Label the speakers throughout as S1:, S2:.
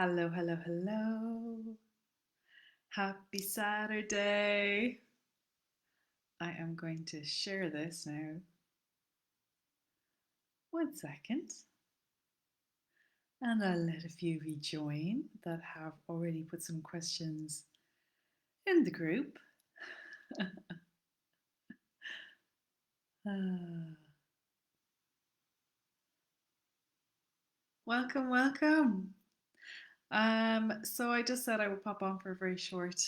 S1: Hello, hello, hello. Happy Saturday. I am going to share this now. 1 second. And I'll let a few rejoin that have already put some questions in the group. Welcome, welcome. So I just said I would pop on for a very short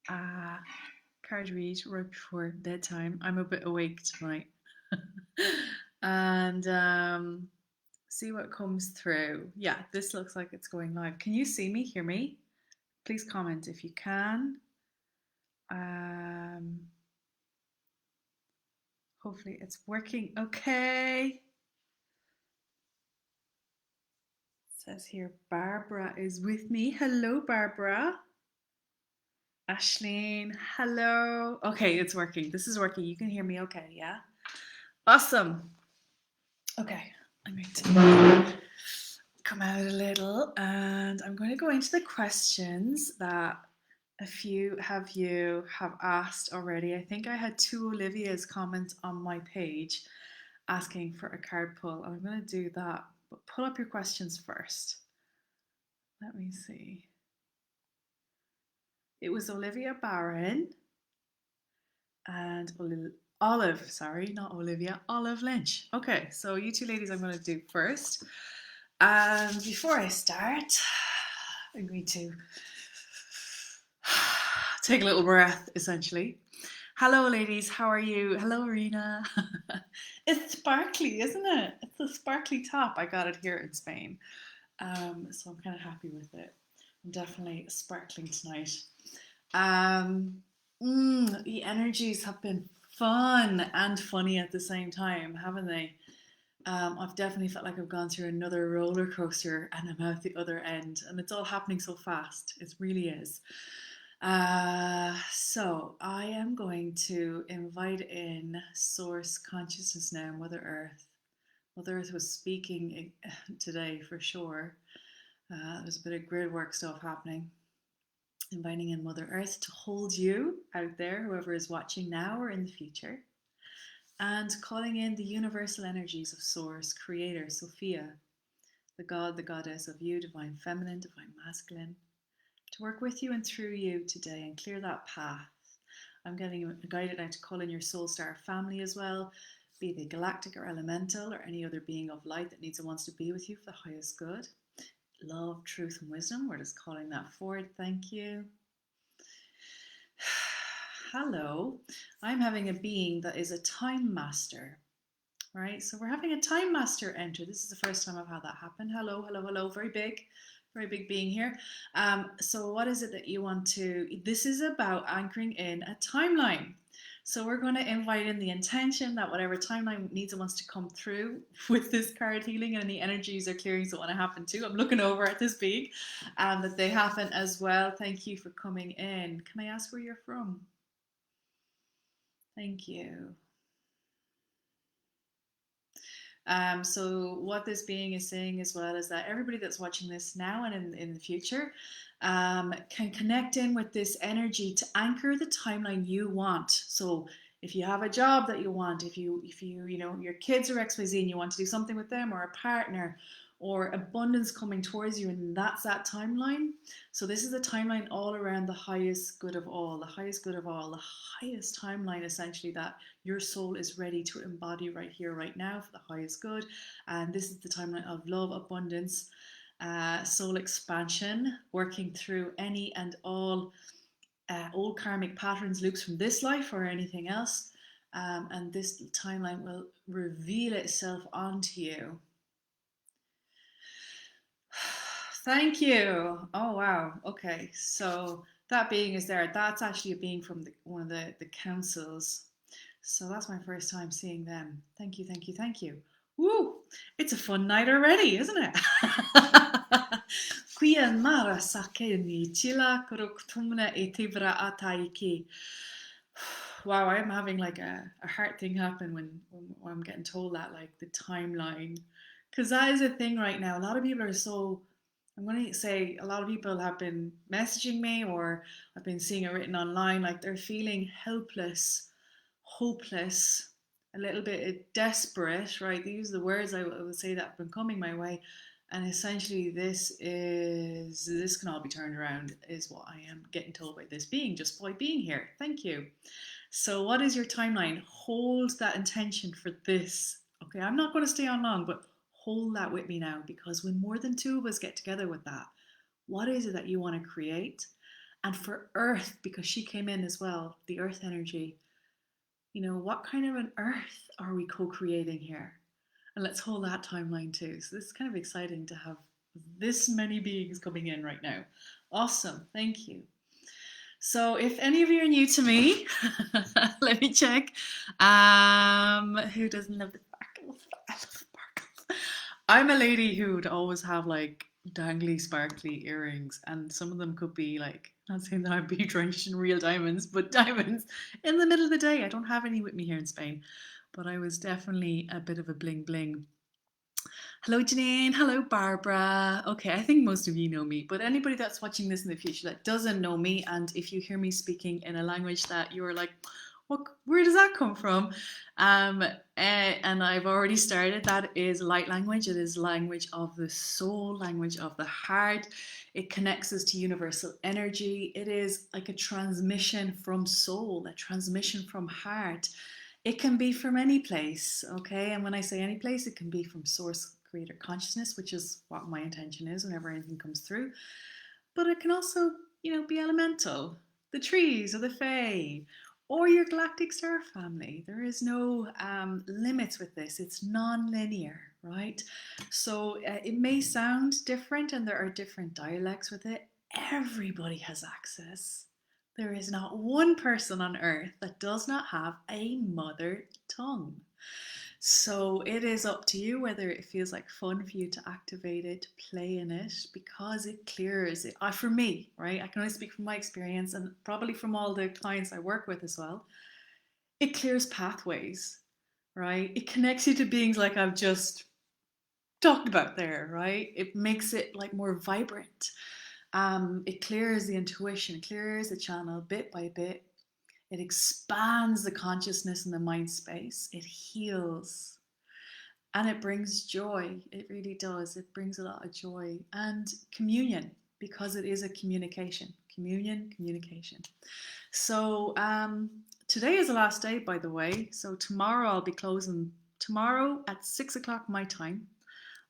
S1: card read right before bedtime. I'm a bit awake tonight. And see what comes through. Yeah, this looks like it's going live. Can you see me, hear me? Please comment if you can. Hopefully it's working okay. It says here Barbara is with me. Hello, Barbara. Ashleen, hello. Okay, it's working. This is working. You can hear me okay, yeah? Awesome. Okay, I'm going to come out a little and I'm going to go into the questions that a few of you have asked already. I think I had 2 Olivia's comments on my page asking for a card pull. I'm going to do that, but pull up your questions first. Let me see. It was Olivia Barron and Olive, sorry, not Olivia, Olive Lynch. Okay, so you 2 ladies I'm going to do first. And before I start, I'm going to take a little breath, essentially. Hello, ladies. How are you? Hello, Rena. It's sparkly, isn't it? It's a sparkly top. I got it here in Spain. So I'm kind of happy with it. I'm definitely sparkling tonight. The energies have been fun and funny at the same time, haven't they? I've definitely felt like I've gone through another roller coaster and I'm out the other end, and it's all happening so fast. It really is. So I am going to invite in Source Consciousness now, Mother Earth. Mother Earth was speaking today for sure. There's a bit of grid work stuff happening. Inviting in Mother Earth to hold you out there, whoever is watching now or in the future. And calling in the universal energies of Source, Creator, Sophia, the God, the Goddess of you, Divine Feminine, Divine Masculine, to work with you and through you today and clear that path. I'm getting guided now to call in your soul star family as well, be they galactic or elemental or any other being of light that needs and wants to be with you for the highest good. Love, truth, and wisdom. We're just calling that forward. Thank you. Hello. I'm having a being that is a time master. Right? So we're having a time master enter. This is the first time I've had that happen. Hello, hello, hello. Very big being here. So what is it that you want to, this is about anchoring in a timeline. So we're going to invite in the intention that whatever timeline needs and wants to come through with this card healing and any energies or clearings that want to happen too. I'm looking over at this being, that they happen as well. Thank you for coming in. Can I ask where you're from? Thank you. So what this being is saying as well is that everybody that's watching this now and in the future can connect in with this energy to anchor the timeline you want. So if you have a job that you want, if you know your kids are XYZ and you want to do something with them, or a partner, or abundance coming towards you, and that's that timeline. So this is a timeline all around the highest good of all, the highest good of all, the highest timeline essentially that your soul is ready to embody right here, right now for the highest good. And this is the timeline of love, abundance, soul expansion, working through any and all old karmic patterns, loops from this life or anything else. And this timeline will reveal itself onto you. Thank you. Oh, wow. Okay. So that being is there. That's actually a being from one of the councils. So that's my first time seeing them. Thank you, thank you, thank you. Woo! It's a fun night already, isn't it? Wow, I'm having like a heart thing happen when I'm getting told that, like the timeline. Because that is a thing right now. A lot of people are so I'm going to say a lot of people have been messaging me, or I've been seeing it written online, like they're feeling helpless, hopeless, a little bit desperate, right? These are the words I would say that have been coming my way. And essentially, this can all be turned around, is what I am getting told by this being just by being here. Thank you. So, what is your timeline? Hold that intention for this. Okay, I'm not going to stay on long, but hold that with me now, because when more than two of us get together with that, what is it that you want to create? And for Earth, because she came in as well, the Earth energy, what kind of an Earth are we co creating here? And let's hold that timeline too. So, this is kind of exciting to have this many beings coming in right now. Awesome. Thank you. So, if any of you are new to me, let me check. Who doesn't love the sparkles? I love sparkles. I'm a lady who would always have like dangly, sparkly earrings, and some of them could be like, not saying that I'd be drenched in real diamonds, but diamonds in the middle of the day. I don't have any with me here in Spain, but I was definitely a bit of a bling bling. Hello, Janine. Hello, Barbara. Okay, I think most of you know me, but anybody that's watching this in the future that doesn't know me, and if you hear me speaking in a language that you're like, where does that come from? And I've already started. That is light language. It is language of the soul, language of the heart. It connects us to universal energy. It is like a transmission from soul, a transmission from heart. It can be from any place, okay? And when I say any place, it can be from source creator consciousness, which is what my intention is whenever anything comes through. But it can also, be elemental, the trees or the fae, or your galactic star family. There is no limits with this. It's non-linear, right? So it may sound different, and there are different dialects with it. Everybody has access. There is not one person on earth that does not have a mother tongue. So it is up to you whether it feels like fun for you to activate it, to play in it, because it clears it. For me, right? I can only speak from my experience, and probably from all the clients I work with as well. It clears pathways, right? It connects you to beings like I've just talked about there, right? It makes it like more vibrant. It clears the intuition, clears the channel bit by bit. It expands the consciousness and the mind space. It heals. And it brings joy. It really does. It brings a lot of joy and communion, because it is a communication. Communication. So today is the last day, by the way. So tomorrow I'll be closing. Tomorrow at 6 o'clock my time,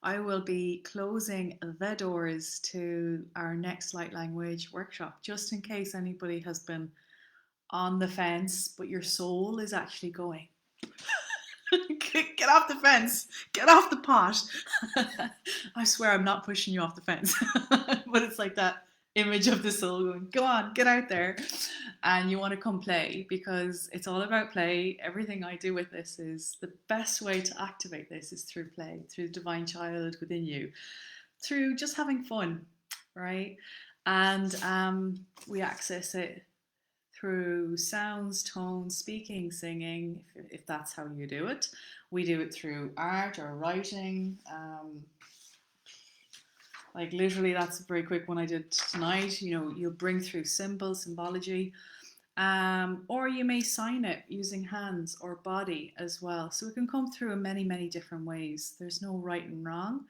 S1: I will be closing the doors to our next light language workshop, just in case anybody has been on the fence, but your soul is actually going. Get off the fence, get off the pot. I swear I'm not pushing you off the fence, but it's like that image of the soul going, go on, get out there. And you want to come play, because it's all about play. Everything I do with this is the best way to activate this is through play, through the divine child within you, through just having fun, right? And we access it through sounds, tones, speaking, singing, if that's how you do it. We do it through art or writing. Like literally, that's a very quick one I did tonight. You'll bring through symbols, symbology, or you may sign it using hands or body as well. So it can come through in many, many different ways. There's no right and wrong.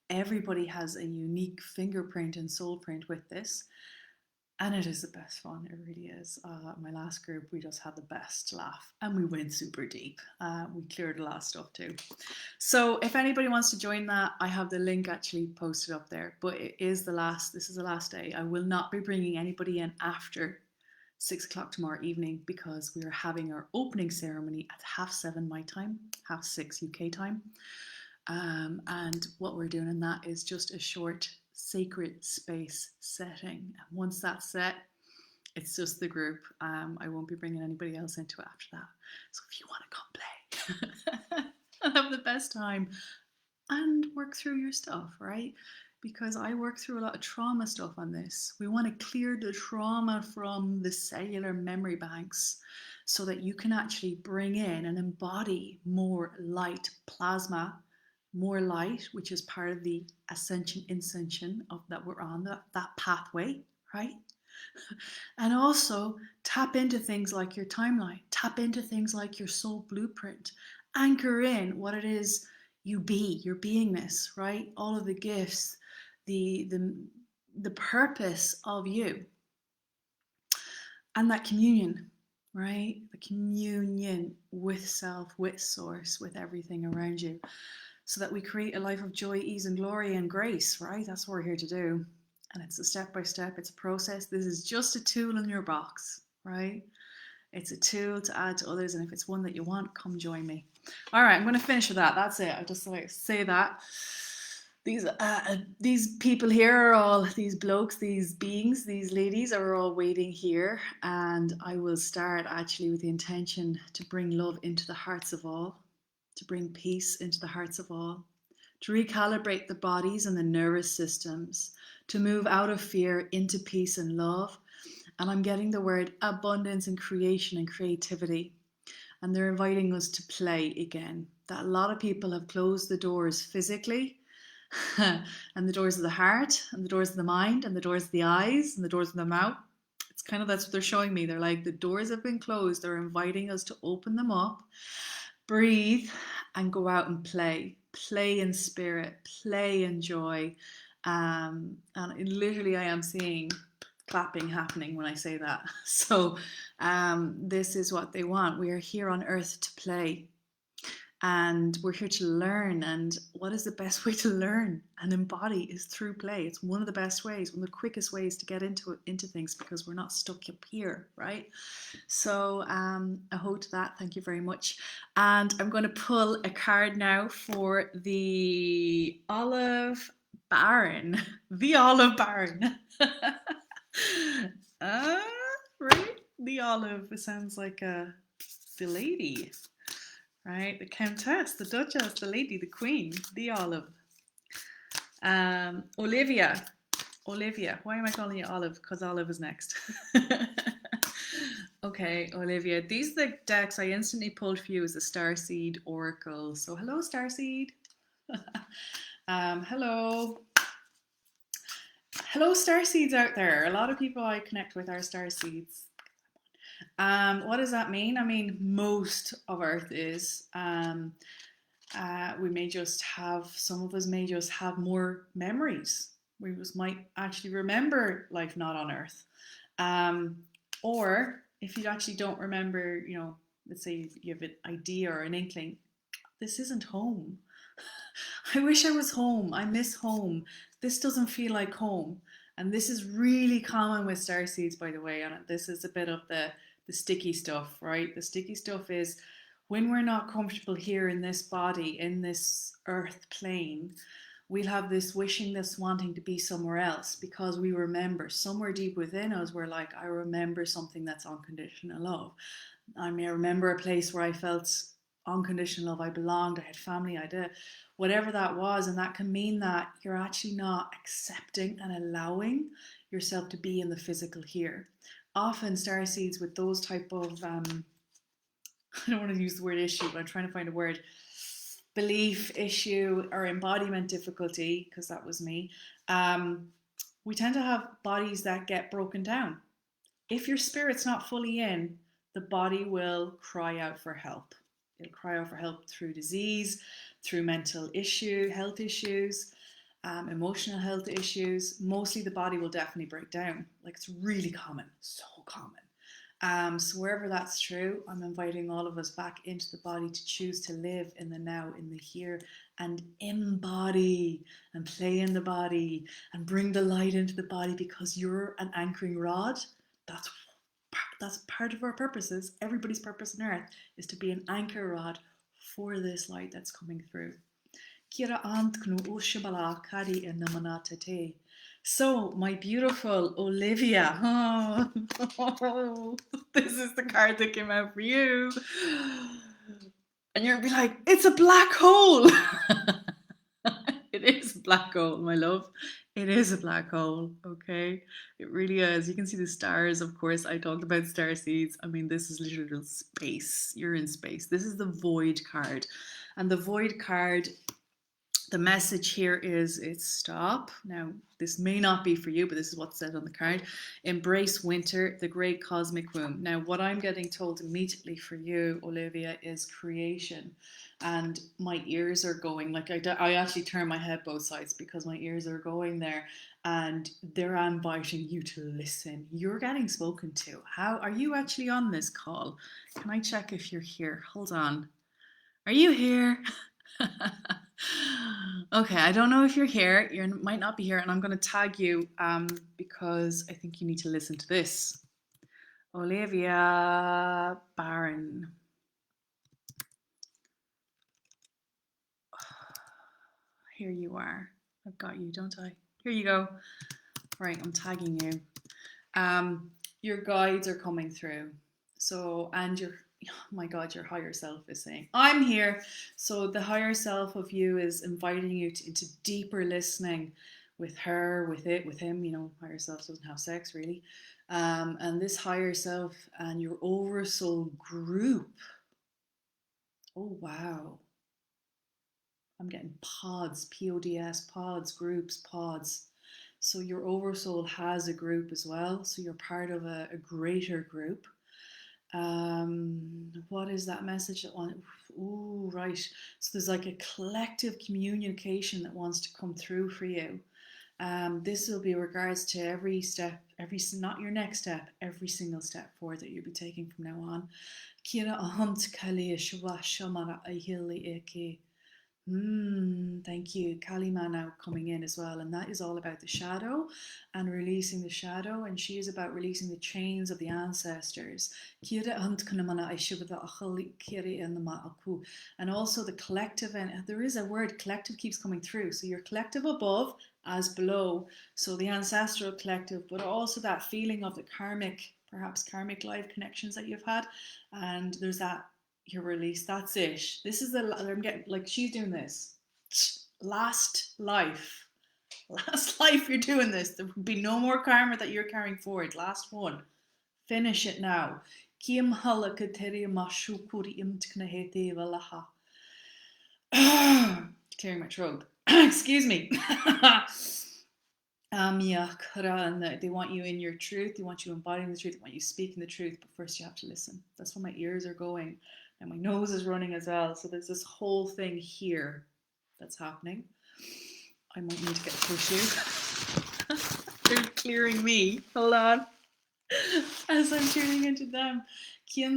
S1: Everybody has a unique fingerprint and soul print with this. And it is the best fun, it really is. My last group, we just had the best laugh, and we went super deep. We cleared a lot of stuff too. So if anybody wants to join that, I have the link actually posted up there. But this is the last day. I will not be bringing anybody in after 6 o'clock tomorrow evening, because we are having our opening ceremony at 7:30 my time, 6:30 UK time. And what we're doing in that is just a short sacred space setting. And once that's set, it's just the group. I won't be bringing anybody else into it after that. So if you want to come play and have the best time and work through your stuff, right? Because I work through a lot of trauma stuff on this. We want to clear the trauma from the cellular memory banks so that you can actually bring in and embody more light plasma more light, which is part of the ascension of that we're on that pathway, right? And also tap into things like your timeline, tap into things like your soul blueprint, anchor in what it is you be, your beingness, right? All of the gifts, the purpose of you, and that communion, right? The communion with self, with source, with everything around you, so that we create a life of joy, ease, and glory and grace, right? That's what we're here to do. And it's a step by step, it's a process. This is just a tool in your box, right? It's a tool to add to others. And if it's one that you want, come join me. All right, I'm going to finish with that. That's it. I just like to say that. These people here are all, these blokes, these beings, these ladies are all waiting here. And I will start actually with the intention to bring love into the hearts of all, to bring peace into the hearts of all, to recalibrate the bodies and the nervous systems, to move out of fear into peace and love. And I'm getting the word abundance and creation and creativity. And they're inviting us to play again. That a lot of people have closed the doors physically, and the doors of the heart, and the doors of the mind, and the doors of the eyes, and the doors of the mouth. It's kind of, that's what they're showing me. They're like, the doors have been closed. They're inviting us to open them up, breathe, and go out and play. Play in spirit, play in joy. And literally, I am seeing clapping happening when I say that. So this is what they want. We are here on earth to play. And we're here to learn. And what is the best way to learn and embody is through play. It's one of the best ways, one of the quickest ways to get into things, because we're not stuck up here, right? So a ho to that. Thank you very much. And I'm going to pull a card now for the Olive Baron. The Olive Baron. Right? The Olive. It sounds like the lady. Right, the Countess, the Duchess, the Lady, the Queen, the Olive. Olivia. Why am I calling you Olive? Because Olive is next. Okay, Olivia. These are the decks I instantly pulled for you as the Starseed Oracle. So hello, Starseed. Hello. Hello, Starseeds out there. A lot of people I connect with are Starseeds. What does that mean? I mean, most of Earth is. We may just have, some of us may just have more memories. We just might actually remember life not on Earth. Or if you actually don't remember, you know, let's say you have an idea or an inkling, this isn't home. I wish I was home. I miss home. This doesn't feel like home. And this is really common with starseeds, by the way. And this is a bit of the sticky stuff, right? The sticky stuff is when we're not comfortable here in this body, in this earth plane, we'll have this wishing, this wanting to be somewhere else, because we remember somewhere deep within us, we're like, I remember something that's unconditional love. I may remember a place where I felt unconditional love. I belonged, I had family, I did whatever that was. And that can mean that you're actually not accepting and allowing yourself to be in the physical here. Often starseeds with those type of I don't want to use the word issue, but I'm trying to find a word, belief issue or embodiment difficulty, because that was me. We tend to have bodies that get broken down. If your spirit's not fully in, the body will cry out for help. It'll cry out for help through disease, through mental health issues, emotional health issues. Mostly the body will definitely break down. Like, it's really common, so common. So wherever that's true, I'm inviting all of us back into the body to choose to live in the now, in the here, and embody and play in the body and bring the light into the body, because you're an anchoring rod. That's part of our purposes. Everybody's purpose on earth is to be an anchor rod for this light that's coming through. So, my beautiful Olivia, this is the card that came out for you. And you're going to be like, it's a black hole. It is a black hole, my love. It is a black hole, okay? It really is. You can see the stars, of course. I talked about star seeds. I mean, this is literal space. You're in space. This is the void card. And the void card The message here is it's stop. Now, this may not be for you, but this is what's said on the card. Embrace winter, the great cosmic womb. Now, what I'm getting told immediately for you, Olivia, is creation. And my ears are going, like I actually turn my head both sides because my ears are going there and they're inviting you to listen. You're getting spoken to. How are you actually on this call? Can I check if you're here? Hold on. Are you here? Okay, I don't know if you're here. You might not be here, and I'm going to tag you because I think you need to listen to this. Olivia Barron. Here you are. I've got you, don't I? Here you go. Right, I'm tagging you. Your guides are coming through. So, and your, oh my God, your higher self is saying, I'm here. So the higher self of you is inviting you into deeper listening with her, with it, with him. You know, higher self doesn't have sex really. And this higher self and your oversoul group. Oh, wow. I'm getting pods, PODS, pods, groups, pods. So your oversoul has a group as well. So you're part of a greater group. What is that message that one? Oh, right. So there's like a collective communication that wants to come through for you. This will be regards to every step, not your next step, every single step forward that you'll be taking from now on. Thank you. Kalima now coming in as well. And that is all about the shadow and releasing the shadow. And she is about releasing the chains of the ancestors. And also the collective. And there is a word, collective keeps coming through. So your collective above as below. So the ancestral collective, but also that feeling of the perhaps karmic life connections that you've had. And there's that your release. That's it. This is I'm getting like she's doing this. Last life. Last life you're doing this. There will be no more karma that you're carrying forward. Last one. Finish it now. Clearing my throat. Excuse me. And they want you in your truth. They want you embodying the truth. They want you speaking the truth. But first you have to listen. That's where my ears are going. And my nose is running as well. So there's this whole thing here that's happening. I might need to get tissue. They're clearing me. Hold on. As I'm tuning into them. We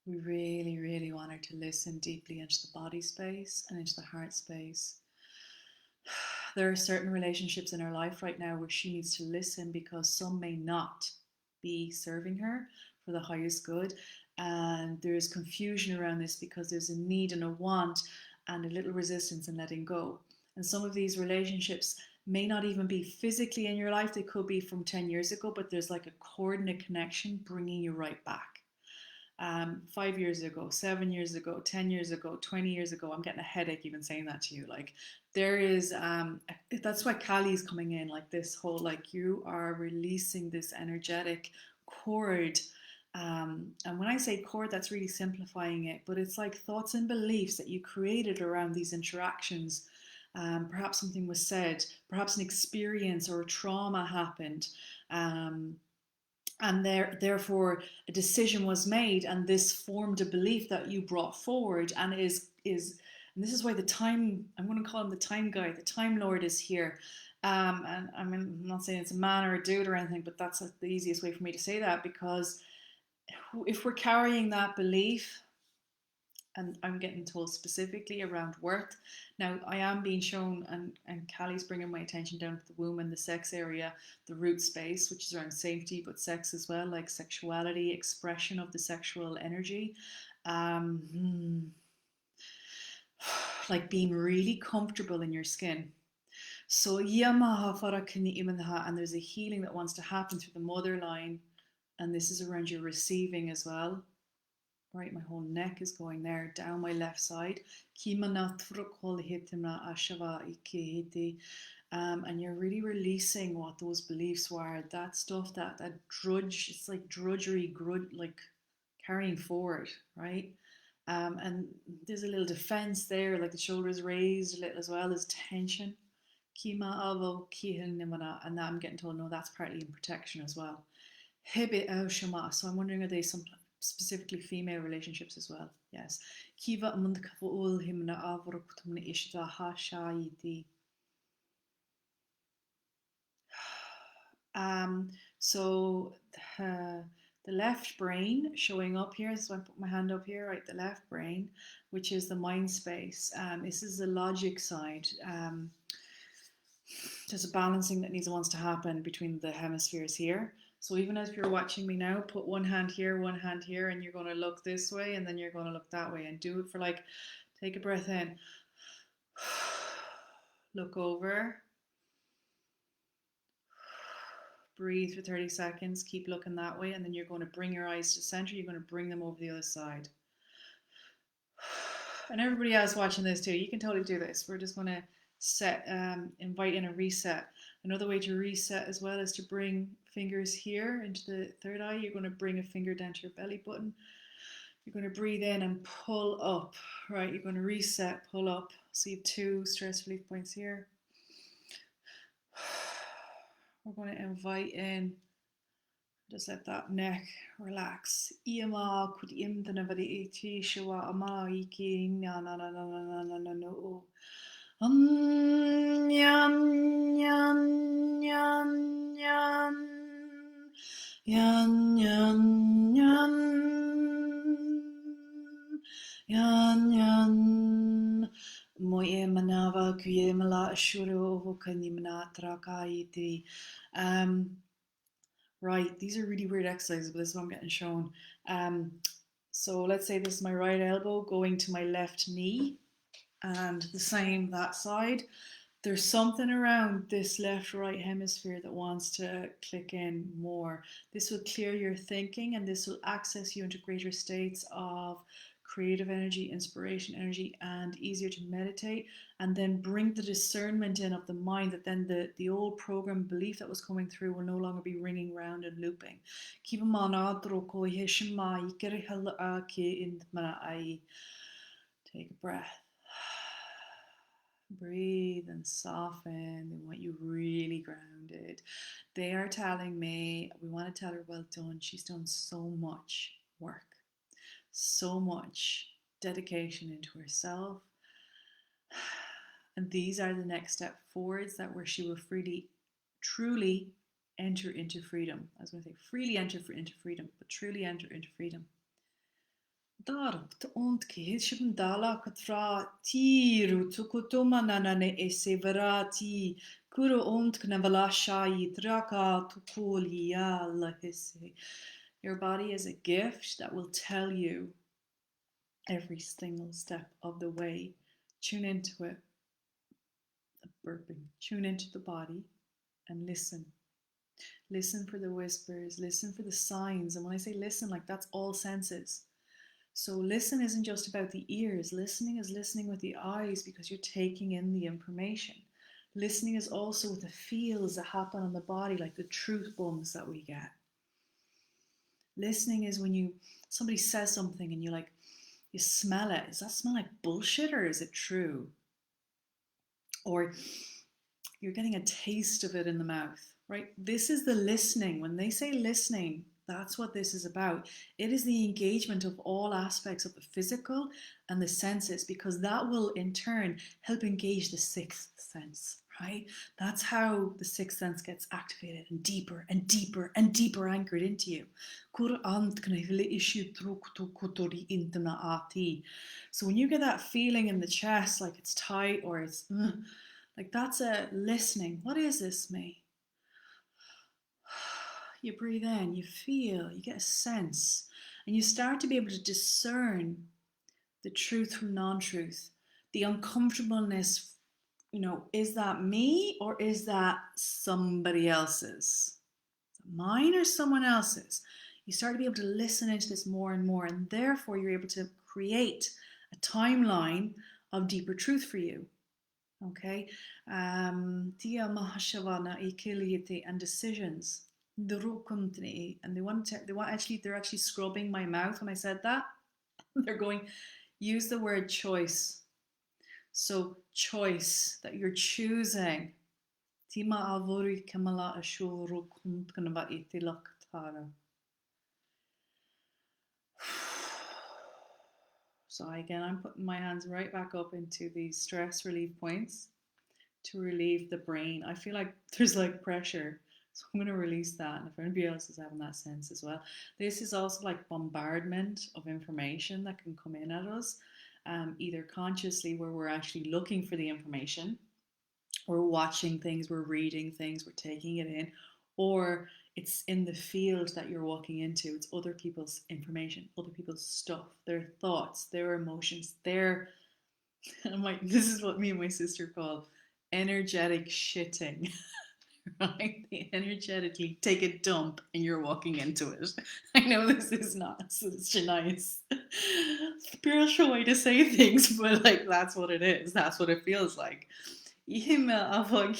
S1: really, really want her to listen deeply into the body space and into the heart space. There are certain relationships in her life right now where she needs to listen because some may not be serving her for the highest good. And there's confusion around this because there's a need and a want and a little resistance in letting go. And some of these relationships may not even be physically in your life. They could be from 10 years ago, but there's like a coordinate connection bringing you right back. 5 years ago, 7 years ago, 10 years ago, 20 years ago. I'm getting a headache even saying that to you. Like there is, that's why Kali's coming in, like this whole, like you are releasing this energetic cord. And when I say cord, that's really simplifying it, but it's like thoughts and beliefs that you created around these interactions. Perhaps something was said, perhaps an experience or a trauma happened. And therefore a decision was made, and this formed a belief that you brought forward, and and this is why I'm going to call him the time guy, the time lord is here. And I mean, I'm not saying it's a man or a dude or anything, but that's the easiest way for me to say that, because if we're carrying that belief, and I'm getting told specifically around worth. Now, I am being shown, and Callie's bringing my attention down to the womb and the sex area, the root space, which is around safety, but sex as well, like sexuality, expression of the sexual energy. Like being really comfortable in your skin. So, and there's a healing that wants to happen through the mother line, and this is around your receiving as well. Right, my whole neck is going there, down my left side. And you're really releasing what those beliefs were. That stuff, that drudge, it's like drudgery, like carrying forward, right? And there's a little defense there, like the shoulders raised a little as well. There's tension. Kima avo kihin nimana, and that I'm getting told, no, that's partly in protection as well. Hebe au shama. So I'm wondering, are they some specifically female relationships as well? Yes. Kiva mundkavul himna avrukutumna ishta ha shayiti. So the left brain showing up here. So I put my hand up here, right? The left brain, which is the mind space. This is the logic side. There's a balancing that wants to happen between the hemispheres here. So even as you're watching me now, put one hand here, and you're going to look this way, and then you're going to look that way, and do it for like, take a breath in, look over, breathe for 30 seconds, keep looking that way, and then you're going to bring your eyes to center, you're going to bring them over the other side. And everybody else watching this too, you can totally do this. We're just going to invite in a reset. Another way to reset as well is to bring fingers here into the third eye. You're going to bring a finger down to your belly button. You're going to breathe in and pull up, right? You're going to reset, pull up. So you have 2 stress relief points here. We're going to invite in, just let that neck relax. Iama kuti imdana vadi iti shiwa ama iki na na na na na na na no. Yan yan yan yan yan yan yan yan. Moye manava kuye mala ashuro hokanimna trakaiti. Right, these are really weird exercises, but this is what I'm getting shown. So let's say this is my right elbow going to my left knee, and the same that side. There's something around this left right hemisphere that wants to click in more. This will clear your thinking, and this will access you into greater states of creative energy, inspiration energy, and easier to meditate, and then bring the discernment in of the mind, that then the old program belief that was coming through will no longer be ringing round and looping. Take a breath. Breathe and soften. They want you really grounded. They are telling me, we want to tell her, well done. She's done so much work, so much dedication into herself. And these are the next step forwards, that where she will freely, truly enter into freedom. I was going to say freely enter into freedom, but truly enter into freedom. Dark to ontke hishim dala katra tiru tukutumananane eseverati kuru ontknavalashai draka tukulia lahise. Your body is a gift that will tell you every single step of the way. Tune into it. Burping. Tune into the body and listen. Listen for the whispers. Listen for the signs. And when I say listen, like, that's all senses. So listen isn't just about the ears. Listening is listening with the eyes, because you're taking in the information. Listening is also with the feels that happen on the body, like the truth bumps that we get. Listening is when somebody says something and you smell it. Does that smell like bullshit, or is it true? Or you're getting a taste of it in the mouth, right? This is the listening. When they say listening, that's what this is about. It is the engagement of all aspects of the physical and the senses, because that will in turn help engage the sixth sense, right? That's how the sixth sense gets activated and deeper and deeper and deeper anchored into you. So when you get that feeling in the chest, like it's tight or it's like, that's a listening. What is this, me? You breathe in, you feel, you get a sense, and you start to be able to discern the truth from non-truth, the uncomfortableness. Is that me, or is that somebody else's? Is it mine or someone else's? You start to be able to listen into this more and more, and therefore you're able to create a timeline of deeper truth for you. Okay? And decisions. and they're actually scrubbing my mouth when I said that. They're going, use the word choice. So choice, that you're choosing. Tima avori kamala ashuru kuntkanava itilaktara. So again, I'm putting my hands right back up into these stress relief points to relieve the brain. I feel like there's like pressure. So I'm going to release that. And if anybody else is having that sense as well, this is also like bombardment of information that can come in at us, either consciously, where we're actually looking for the information, we're watching things, we're reading things, we're taking it in, or it's in the field that you're walking into. It's other people's information, other people's stuff, their thoughts, their emotions, their. I'm like, this is what me and my sister call energetic shitting. Right? They energetically take a dump and you're walking into it. I know this is not such a nice spiritual way to say things, but like that's what it is. That's what it feels like. I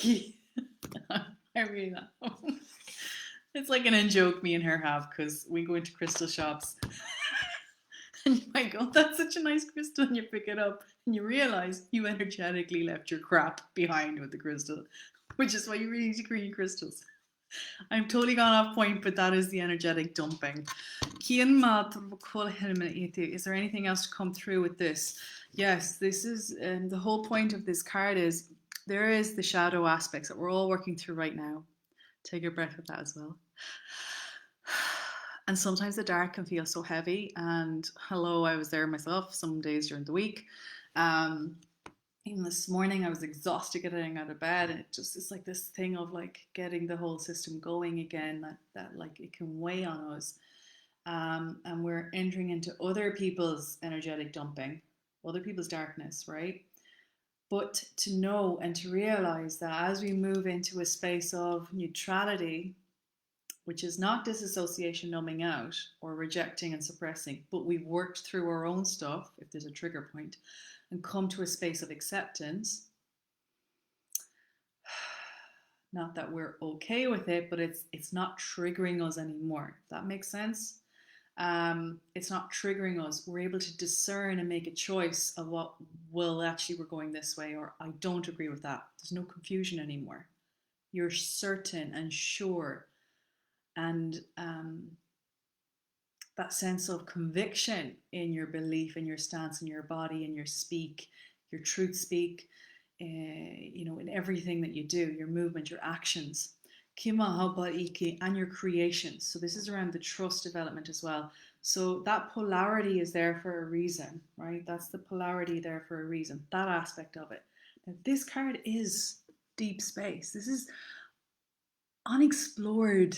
S1: really laugh. It's like an in-joke me and her have, because we go into crystal shops and you might go, that's such a nice crystal, and you pick it up and you realize you energetically left your crap behind with the crystal, which is why you really need to green crystals. I'm totally gone off point, but that is the energetic dumping. Is there anything else to come through with this? Yes, this is the whole point of this card is there is the shadow aspects that we're all working through right now. Take a breath with that as well. And sometimes the dark can feel so heavy. And hello, I was there myself some days during the week. Even this morning I was exhausted getting out of bed, and it's like this thing of like getting the whole system going again, that like it can weigh on us. And we're entering into other people's energetic dumping, other people's darkness, right? But to know and to realize that as we move into a space of neutrality, which is not disassociation, numbing out, or rejecting and suppressing, but we've worked through our own stuff, if there's a trigger point, and come to a space of acceptance. Not that we're okay with it, but it's not triggering us anymore. If that makes sense. It's not triggering us. We're able to discern and make a choice of what, well, actually we're going this way, or I don't agree with that. There's no confusion anymore. You're certain and sure, and that sense of conviction in your belief, in your stance, in your body, in your speak, your truth speak, in everything that you do, your movement, your actions, and your creations. So this is around the trust development as well. So that polarity is there for a reason, right? That's the polarity there for a reason, that aspect of it. Now, this card is deep space. This is unexplored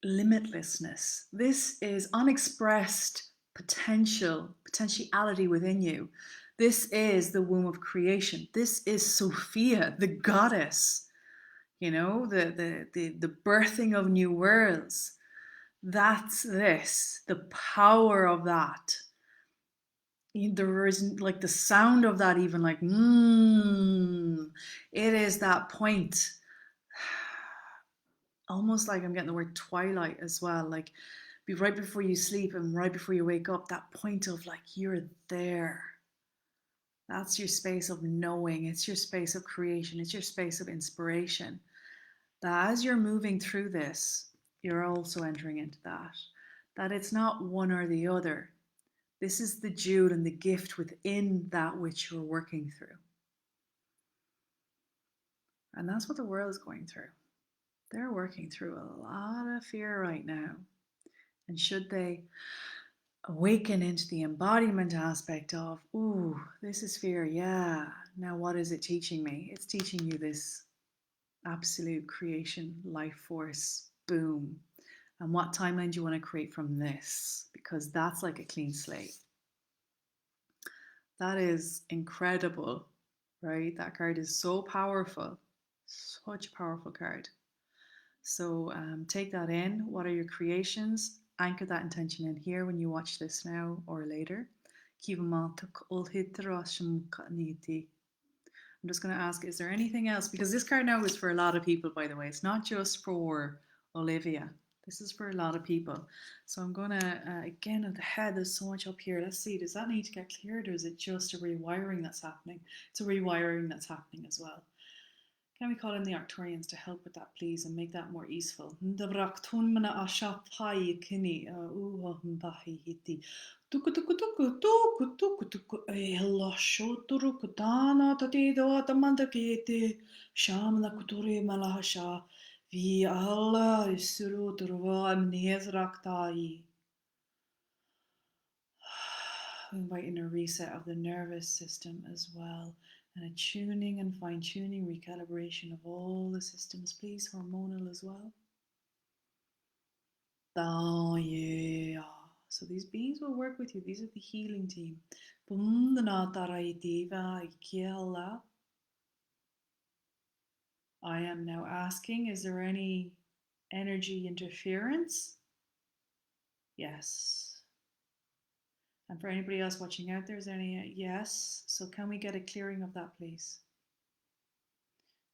S1: limitlessness. This is unexpressed potentiality within you. This is the womb of creation. This is Sophia, the goddess, the birthing of new worlds. That's this, the power of that. There isn't like the sound of that, even like, it is that point. Almost like I'm getting the word twilight as well, like be right before you sleep and right before you wake up, that point of like you're there. That's your space of knowing. It's your space of creation. It's your space of inspiration. That as you're moving through this, you're also entering into that it's not one or the other. This is the jewel and the gift within that which you're working through. And that's what the world is going through. They're working through a lot of fear right now. And should they awaken into the embodiment aspect of, ooh, this is fear, yeah. Now what is it teaching me? It's teaching you this absolute creation, life force, boom. And what timeline do you want to create from this? Because that's like a clean slate. That is incredible, right? That card is so powerful. Such a powerful card. So take that in. What are your creations? Anchor that intention in here when you watch this now or later. I'm just going to ask, is there anything else? Because this card now is for a lot of people, by the way. It's not just for Olivia. This is for a lot of people. So I'm going to, again, at the head, there's so much up here. Let's see, does that need to get cleared, or is it just a rewiring that's happening? It's a rewiring that's happening as well. Can we call in the Arcturians to help with that, please, and make that more easeful? Vi alla inviting a reset of the nervous system as well, and a tuning and fine-tuning, recalibration of all the systems, please, hormonal as well. Oh yeah. So these beings will work with you. These are the healing team. I am now asking, is there any energy interference? Yes. And for anybody else watching out there, is there any? Yes. So can we get a clearing of that, please?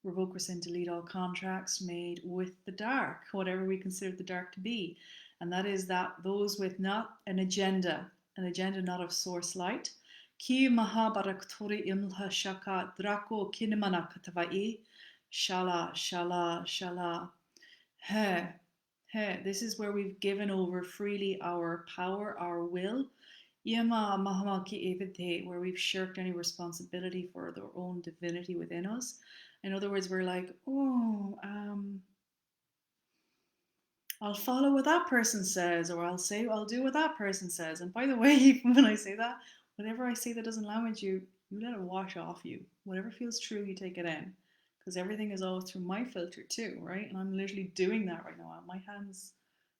S1: Revoke, rescind, delete all contracts made with the dark, whatever we consider the dark to be. And that is that those with not an agenda not of source light. Ki mahabaraktori imlha shaka drako kinimana katavai. Shala, shala, shala. He, he. This is where we've given over freely our power, our will. Yama mahamaki evite, where we've shirked any responsibility for their own divinity within us. In other words, we're like, I'll follow what that person says, or I'll do what that person says. And by the way, even when I say that, whatever I say that doesn't land with you, you let it wash off you. Whatever feels true, you take it in. Because everything is all through my filter too, right? And I'm literally doing that right now. My hands,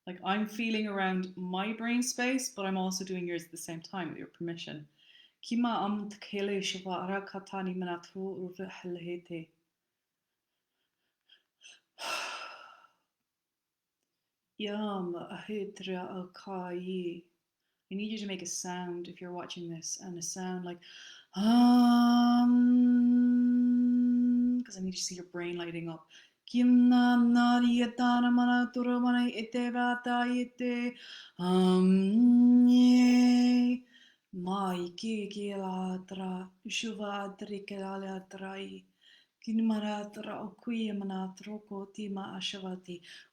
S1: like I'm feeling around my brain space, but I'm also doing yours at the same time with your permission. Kima kele shiva arakatani manatu urhlehete. Yam ahidra alkai. I need you to make a sound if you're watching this, and a sound like because I need to see your brain lighting up. Kimna nariyatana mana turamana ite vata ite ye mai kikilatra shuvadri kelalatra.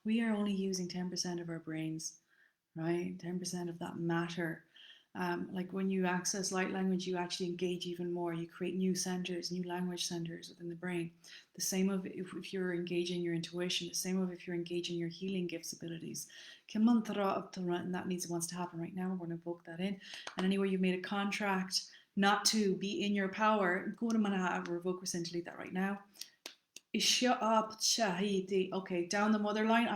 S1: We are only using 10% of our brains, right? 10% of that matter. Like when you access light language, you actually engage even more. You create new centers, new language centers within the brain. The same of if you're engaging your intuition, the same of if you're engaging your healing gifts abilities. And that wants to happen right now. We're going to invoke that in. And anywhere you've made a contract not to be in your power, go to Mana, revoke, rescind, delete that right now. Okay, down the mother line.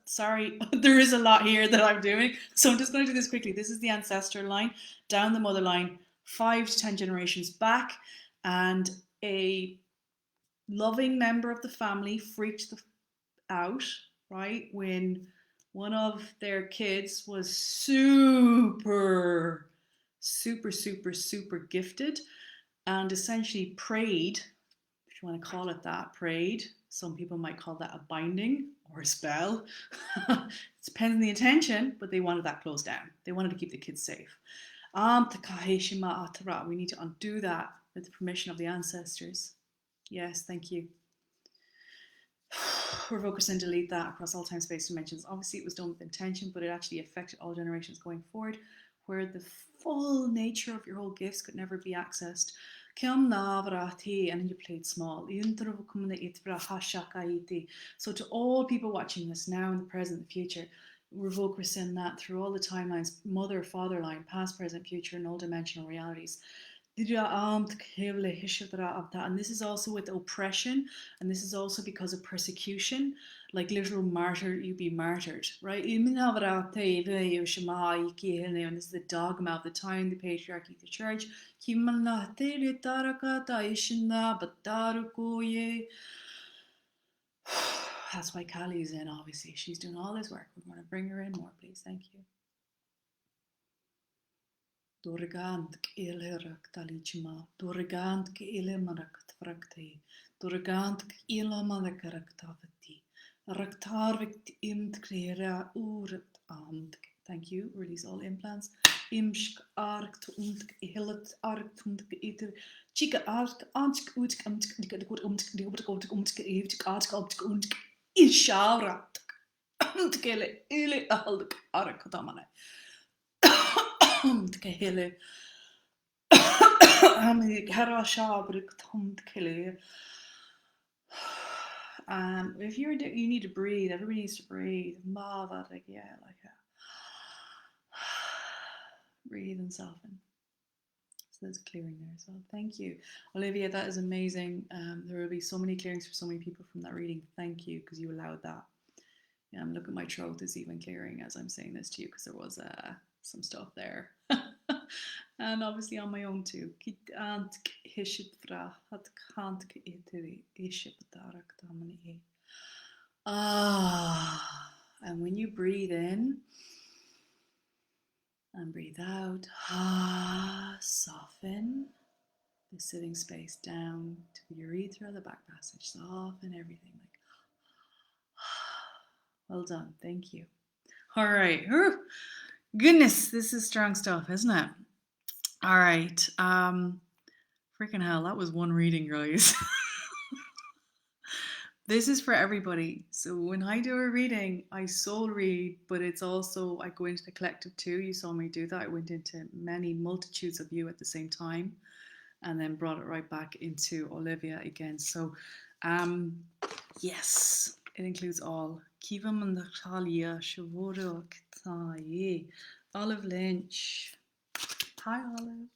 S1: Sorry, there is a lot here that I'm doing, so I'm just going to do this quickly. This is the ancestor line, down the mother line, 5 to 10 generations back, and a loving member of the family freaked out, right, when one of their kids was super, super, super, super gifted, and essentially prayed, if you want to call it that, prayed. Some people might call that a binding or a spell. It depends on the intention, but they wanted that closed down. They wanted to keep the kids safe. We need to undo that with the permission of the ancestors. Yes, thank you. Revoke, rescind, delete that across all time, space, dimensions. Obviously, it was done with intention, but it actually affected all generations going forward, where the full nature of your whole gifts could never be accessed. And then you played small. So to all people watching this now, in the present, the future, revoke, rescind that through all the timelines, mother, father line, past, present, future, and all dimensional realities. And this is also with oppression, and this is also because of persecution, like literal martyr, you be martyred, right? And this is the dogma of the time, the patriarchy, the church. That's why Kali is in, obviously. She's doing all this work. We're going to bring her in more, please. Thank you. Durgant ilherak talichma, Durgant ilemarak frakti, Durgant ilamarak tavati, Thank you. Release all implants. If you need to breathe, everybody needs to breathe. Breathe and soften. So there's clearing there as well. Thank you, Olivia. That is amazing. There will be so many clearings for so many people from that reading. Thank you, because you allowed that. Look at my throat is even clearing as I'm saying this to you, because there was some stuff there. And obviously on my own too. And when you breathe in and breathe out, soften the sitting space down to the urethra, the back passage, soften everything. Well done, thank you. All right, goodness, this is strong stuff, isn't it? All right, freaking hell, that was one reading, guys. This is for everybody. So when I do a reading, I soul read, but it's also, I go into the collective too. You saw me do that. I went into many multitudes of you at the same time, and then brought it right back into Olivia again. So, yes, it includes all. Kiva Mandakalia, Shavoro Kitaye, Olive Lynch. Hi, Olive.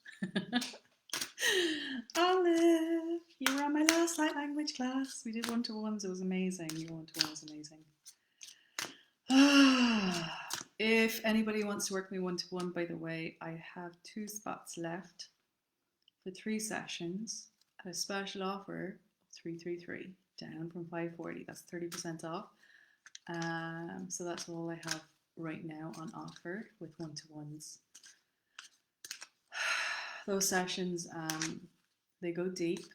S1: Olive, you were on my last light language class. We did one-to-ones. It was amazing. Your one-to-one was amazing. If anybody wants to work me one-to-one, by the way, I have 2 spots left for 3 sessions at a special offer of 333, down from 540. That's 30% off. So that's all I have right now on offer with one-to-ones. Those sessions, they go deep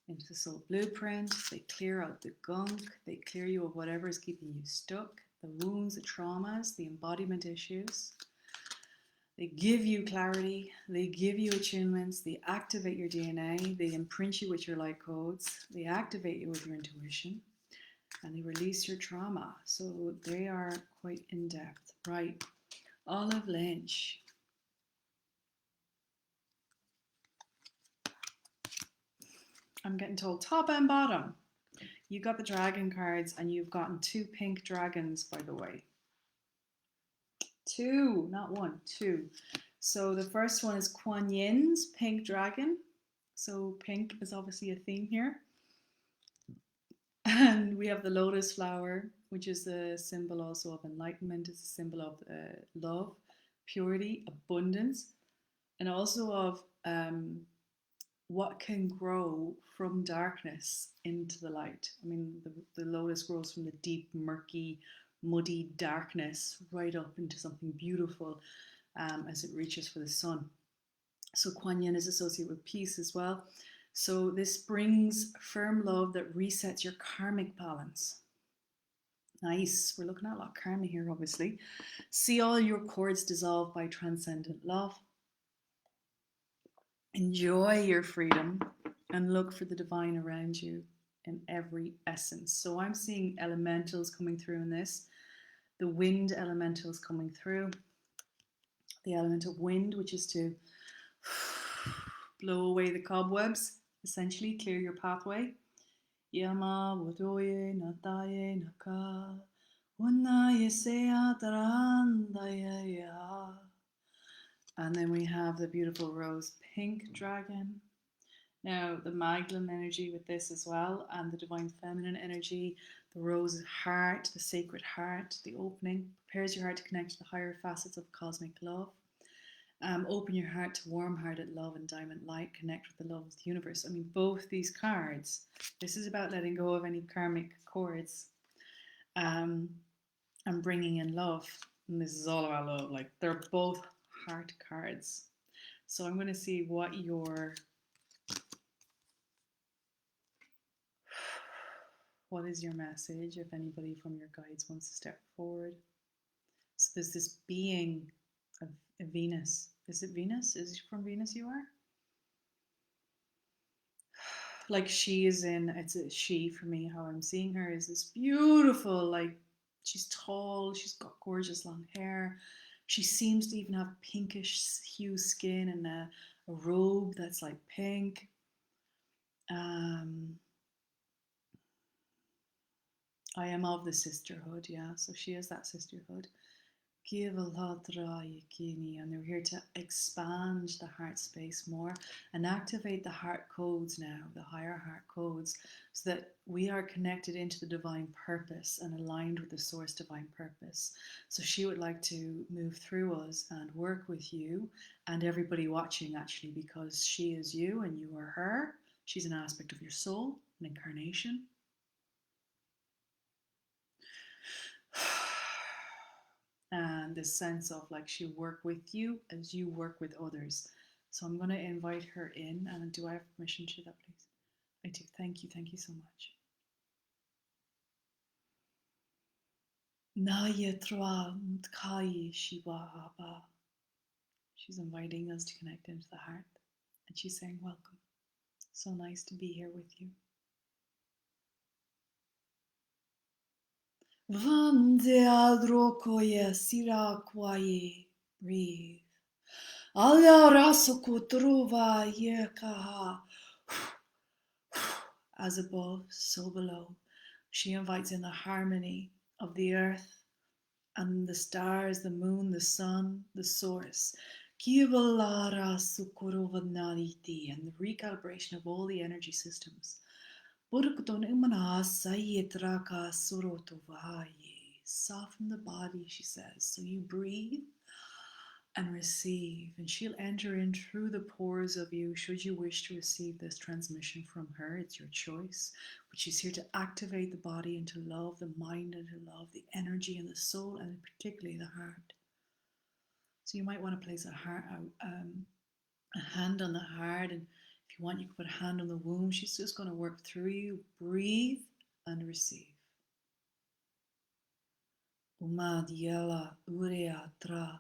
S1: into the soul blueprint. They clear out the gunk. They clear you of whatever is keeping you stuck, the wounds, the traumas, the embodiment issues. They give you clarity. They give you attunements. They activate your DNA. They imprint you with your light codes. They activate you with your intuition. And they release your trauma. So they are quite in depth. Right. Olive Lynch. I'm getting told top and bottom. You got the dragon cards, and you've gotten 2 pink dragons, by the way. 2, not 1, 2. So the first one is Kuan Yin's pink dragon. So pink is obviously a theme here. And we have the lotus flower, which is a symbol also of enlightenment. It's a symbol of love, purity, abundance, and also of what can grow from darkness into the light. I mean, the lotus grows from the deep, murky, muddy darkness right up into something beautiful as it reaches for the sun. So Kuan Yin is associated with peace as well. So this brings firm love that resets your karmic balance. Nice. We're looking at a lot of karma here, obviously. See all your cords dissolve by transcendent love. Enjoy your freedom and look for the divine around you in every essence. So I'm seeing elementals coming through in this. The wind elementals coming through. The element of wind, which is to blow away the cobwebs, essentially clear your pathway. Yama wadoye nataye naka unaye seatarandaya. And then we have the beautiful rose pink dragon. Now the Magdalene energy with this as well, and the divine feminine energy, the rose heart, the sacred heart, the opening, prepares your heart to connect to the higher facets of cosmic love. Open your heart to warm-hearted love and diamond light. Connect with the love of the universe. I mean, both these cards, this is about letting go of any karmic cords and bringing in love. And this is all about love. Like, they're both heart cards. So I'm going to see what What is your message if anybody from your guides wants to step forward? So there's this being of Venus. Is it Venus? Is it from Venus you are? Like she is in, it's a she for me. How I'm seeing her is this beautiful, like she's tall, she's got gorgeous long hair. She seems to even have pinkish hue skin and a robe that's like pink. Um, I am of the sisterhood, yeah. So she is that sisterhood. And we're here to expand the heart space more and activate the heart codes now, the higher heart codes, so that we are connected into the divine purpose and aligned with the source divine purpose. So she would like to move through us and work with you and everybody watching, actually, because she is you and you are her. She's an aspect of your soul, an incarnation. And this sense of like she'll work with you as you work with others. So I'm going to invite her in. And do I have permission to do that, please? I do. Thank you. Thank you so much. Nayatra Mtkai Shivahaba. She's inviting us to connect into the heart. And she's saying, welcome. So nice to be here with you. Vande adrokoye sirakwaye. Breathe. Alya rasokutruva yekaha. As above, so below. She invites in the harmony of the earth and the stars, the moon, the sun, the source. Kivalara sukurovanariti, and the recalibration of all the energy systems. Soften the body, she says. So you breathe and receive, and she'll enter in through the pores of you should you wish to receive this transmission from her. It's your choice, but she's here to activate the body and to love the mind and to love the energy and the soul, and particularly the heart. So you might want to place a hand on the heart, and if you want you can put a hand on the womb. She's just going to work through you. Breathe and receive. Umadiela urea tra.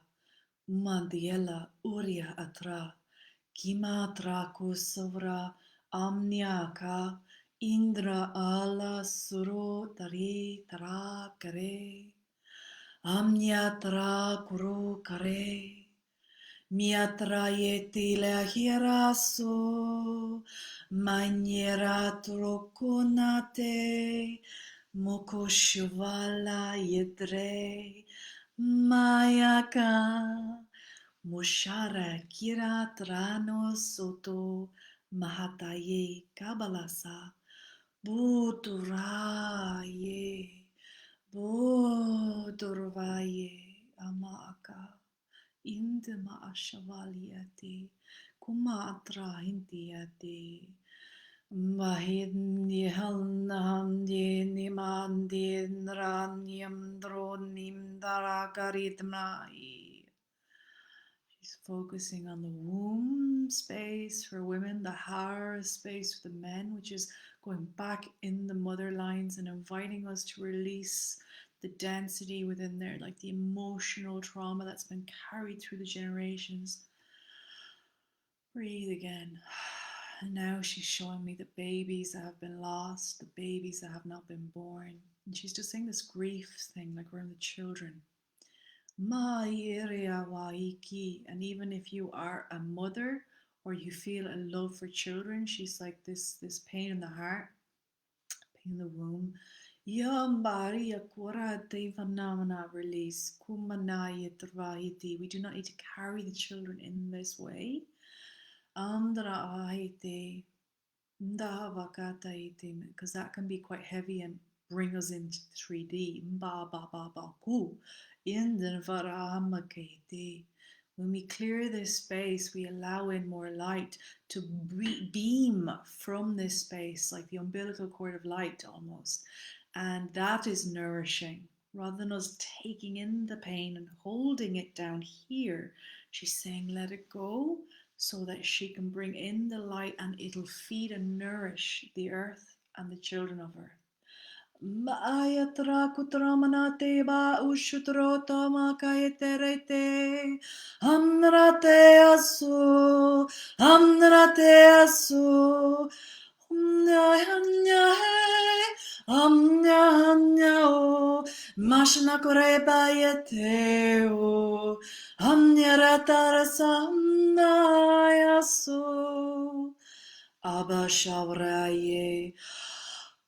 S1: Umadiela uria atra, Kimatra kusavra amnyaka, Indra ala suro tari tara kare, Amnyatra kuru kare, Miatra yeti la hieraso, Maniera trokonate, Moko shuvala yedre, Mayaka. Mushara kira trano soto mahataye kabalasa buduraye budurvaye amaka indima ashavaliati kumatra hindiati mahindi halnandi nimandi nranyam dronim darakaritmai. She's focusing on the womb space for women, the hara space for the men, which is going back in the mother lines and inviting us to release the density within there, like the emotional trauma that's been carried through the generations. Breathe again. And now she's showing me the babies that have been lost, the babies that have not been born. And she's just saying this grief thing, like around the children. And even if you are a mother or you feel a love for children, she's like this pain in the heart, pain in the womb. Release. We do not need to carry the children in this way. Because that can be quite heavy and bring us into 3D. When we clear this space, we allow in more light to beam from this space, like the umbilical cord of light almost. And that is nourishing. Rather than us taking in the pain and holding it down here, she's saying, let it go, so that she can bring in the light and it'll feed and nourish the earth and the children of earth. Maayatra kutramanate ba ushutro ma kayeterete. Amrate asu. Amrate asu. Amnya Mashna koreba yeteo. Amnyarata yasu. Abba Shavraye.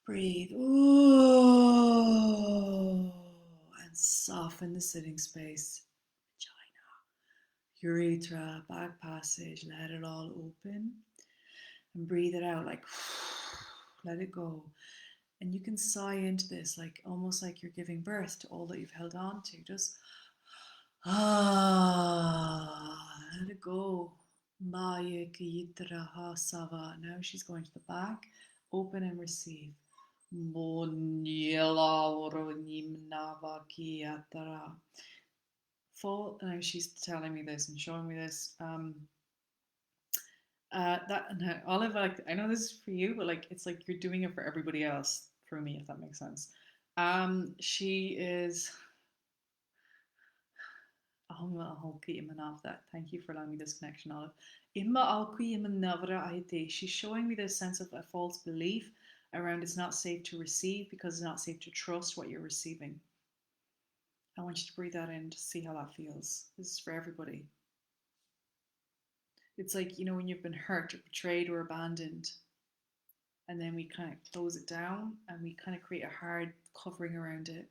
S1: Breathe. Ooh. And soften the sitting space. Vagina. Urethra, back passage. Let it all open. And breathe it out like let it go. And you can sigh into this like almost like you're giving birth to all that you've held on to. Just let it go. Now she's going to the back. Open and receive. Full. Now she's telling me this and showing me this. That Olive, like I know this is for you, but like it's like you're doing it for everybody else through me, if that makes sense. She is. Thank you for allowing me this connection, Olive. She's showing me this sense of a false belief around it's not safe to receive because it's not safe to trust what you're receiving. I want you to breathe that in to see how that feels. This is for everybody. It's like, you know, when you've been hurt or betrayed or abandoned, and then we kind of close it down and we kind of create a hard covering around it.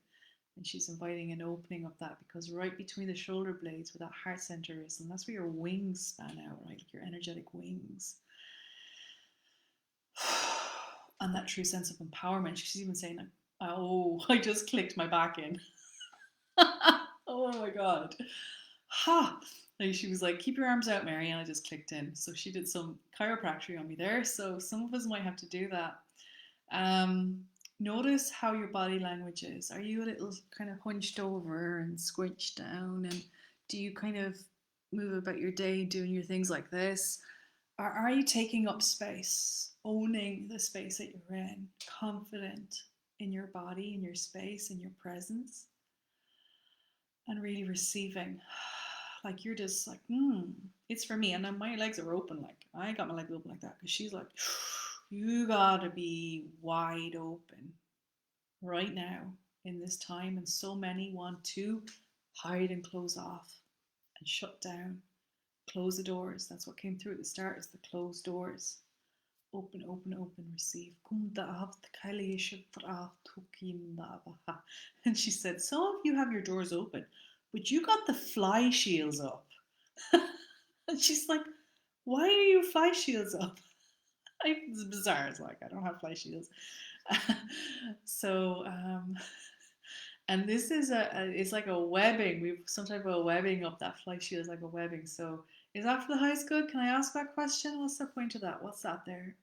S1: And she's inviting an opening of that because right between the shoulder blades where that heart center is, and that's where your wings span out, right? Like your energetic wings. And that true sense of empowerment. She's even saying, like, oh, I just clicked my back in. Oh my God. Ha! Like she was like, keep your arms out, Mary, and I just clicked in. So she did some chiropractic on me there. So some of us might have to do that. Notice how your body language is. Are you a little kind of hunched over and squinched down? And do you kind of move about your day doing your things like this? Or are you taking up space, owning the space that you're in, confident in your body, in your space, in your presence, and really receiving? Like you're just like, it's for me. And then my legs are open. Like I got my legs open like that because she's like, you gotta be wide open right now in this time. And so many want to hide and close off and shut down, close the doors. That's what came through at the start, is the closed doors. Open, open, open, receive. And she said, some of you have your doors open, but you got the fly shields up. And she's like, why are you fly shields up? It's bizarre. It's like, I don't have fly shields. So, and this is it's like a webbing. We've some type of a webbing up that fly shield is like a webbing. So, is that for the highest good? Can I ask that question? What's the point of that? What's that there?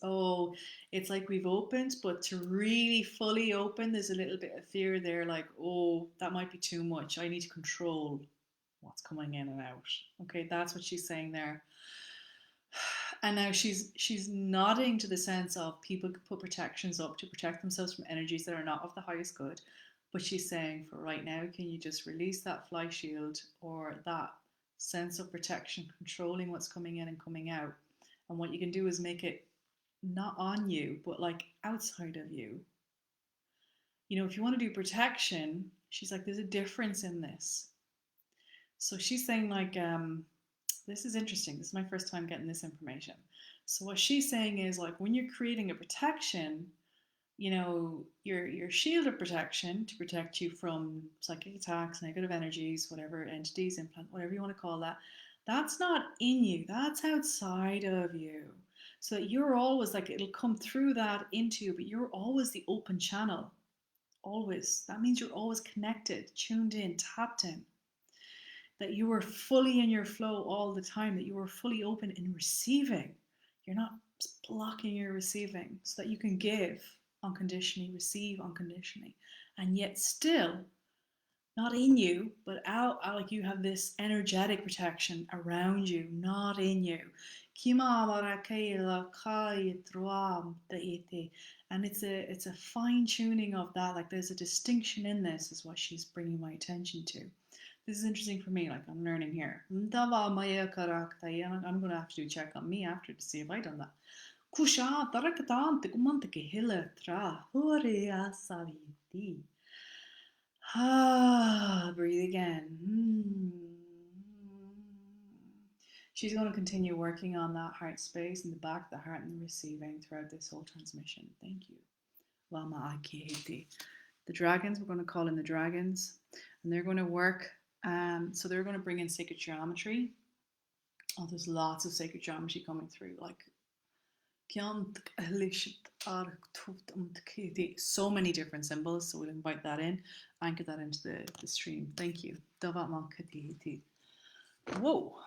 S1: Oh, it's like we've opened, but to really fully open, there's a little bit of fear there, like, oh, that might be too much. I need to control what's coming in and out. Okay, that's what she's saying there. And now she's nodding to the sense of people could put protections up to protect themselves from energies that are not of the highest good. But she's saying for right now, can you just release that fly shield or that sense of protection, controlling what's coming in and coming out? And what you can do is make it not on you, but like outside of you. You know, if you want to do protection, she's like, there's a difference in this. So she's saying, like, this is interesting. This is my first time getting this information. So what she's saying is, like, when you're creating a protection, you know, your shield of protection to protect you from psychic attacks, negative energies, whatever, entities, implant, whatever you want to call that, that's not in you. That's outside of you. So that you're always like, it'll come through that into you, but you're always the open channel. Always. That means you're always connected, tuned in, tapped in. That you are fully in your flow all the time, that you are fully open in receiving. You're not blocking your receiving so that you can give unconditionally, receive unconditionally, and yet still not in you, but out, like you have this energetic protection around you, not in you. And And it's a fine tuning of that. Like there's a distinction in this, is what she's bringing my attention to. This is interesting for me. Like I'm learning here. I'm going to have to do a check on me after to see if I done that. Kusha tarakatante kumantake hila tra horia saviti. Ah, breathe again. She's going to continue working on that heart space in the back of the heart and the receiving throughout this whole transmission. Thank you. Lama Akihiti. The dragons, we're going to call in the dragons, and they're going to work. So they're going to bring in sacred geometry. Oh, there's lots of sacred geometry coming through, like so many different symbols. So we'll invite that in, anchor that into the stream. Thank you. Whoa.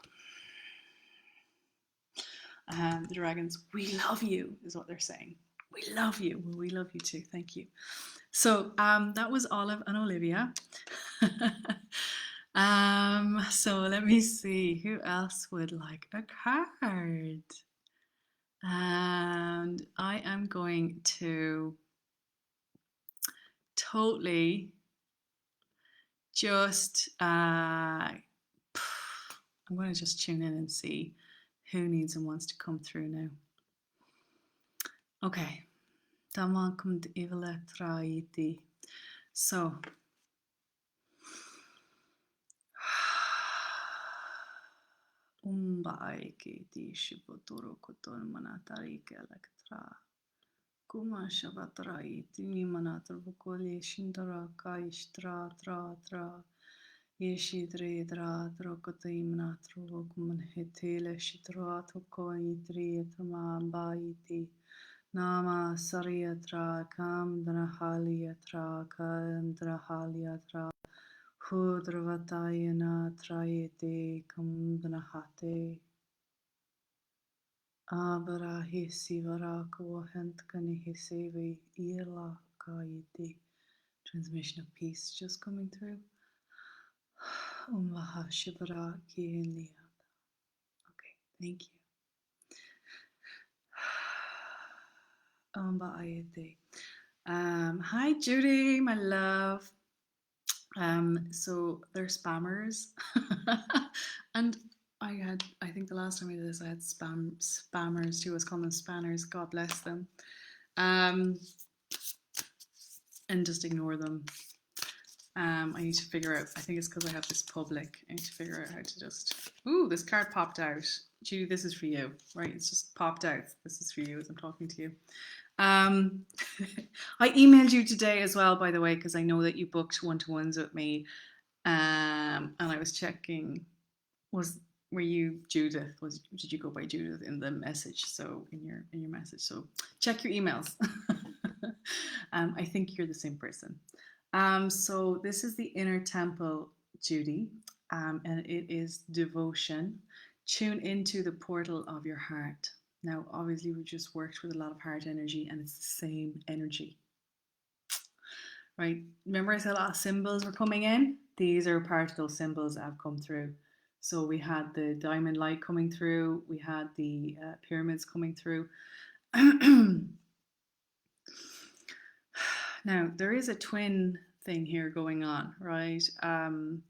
S1: The dragons, we love you, is what they're saying. We love you. Well, we love you too. Thank you. So that was Olive and Olivia. So let me see, who else would like a card? And I am going to totally just, I'm going to just tune in and see who needs and wants to come through now. Okay. So, Kuma Shavatrai, Timi Manatra Vukoli, Shindara Kaishtra, Tra, Yeshidre, Drokati Manatra Vukuman Hetele, Shitra, Tokoi, Triatama, Baiti, Nama Sariatra, Kam Drahaliatra, Kam Drahaliatra, Hudravatayana, Trayete, Kam Drahate. Abra hisivara kuahentkan hisevi ila kaiti. Transmission of peace just coming through. Umvaha shivara ki. Okay, thank you. Hi Judy, my love. So they're spammers. And I think the last time I did this, I had spammers too. I was calling them spanners. God bless them. And just ignore them. I need to figure out, I think it's because I have this public, I need to figure out how to just, ooh, this card popped out. Judy, this is for you, right? It's just popped out. This is for you as I'm talking to you. I emailed you today as well, by the way, because I know that you booked one-to-ones with me. And I was checking, were you Judith? Did you go by Judith in the message? So in your message, so check your emails. I think you're the same person. So this is the inner temple, Judy, and it is devotion. Tune into the portal of your heart. Now, obviously, we just worked with a lot of heart energy, and it's the same energy. Right? Remember I said a lot of symbols were coming in? These are particle symbols that have come through. So we had the diamond light coming through. We had the pyramids coming through. Now, there is a twin thing here going on, right? And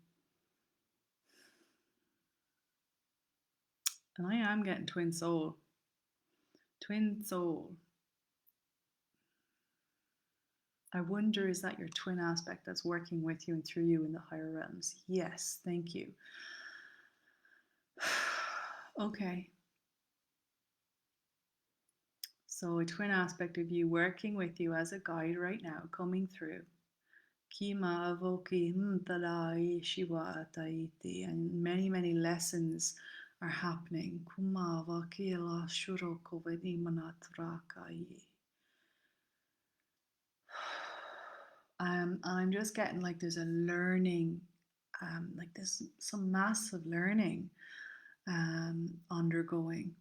S1: I am getting twin soul. Twin soul. I wonder, is that your twin aspect that's working with you and through you in the higher realms? Yes, thank you. Okay. So a twin aspect of you working with you as a guide right now, coming through. Kima avoki mtalai shiva taiti, and many lessons are happening. Kuma vakila shuroko vedimanatраkai. I'm just getting like there's a learning, like there's some massive learning undergone,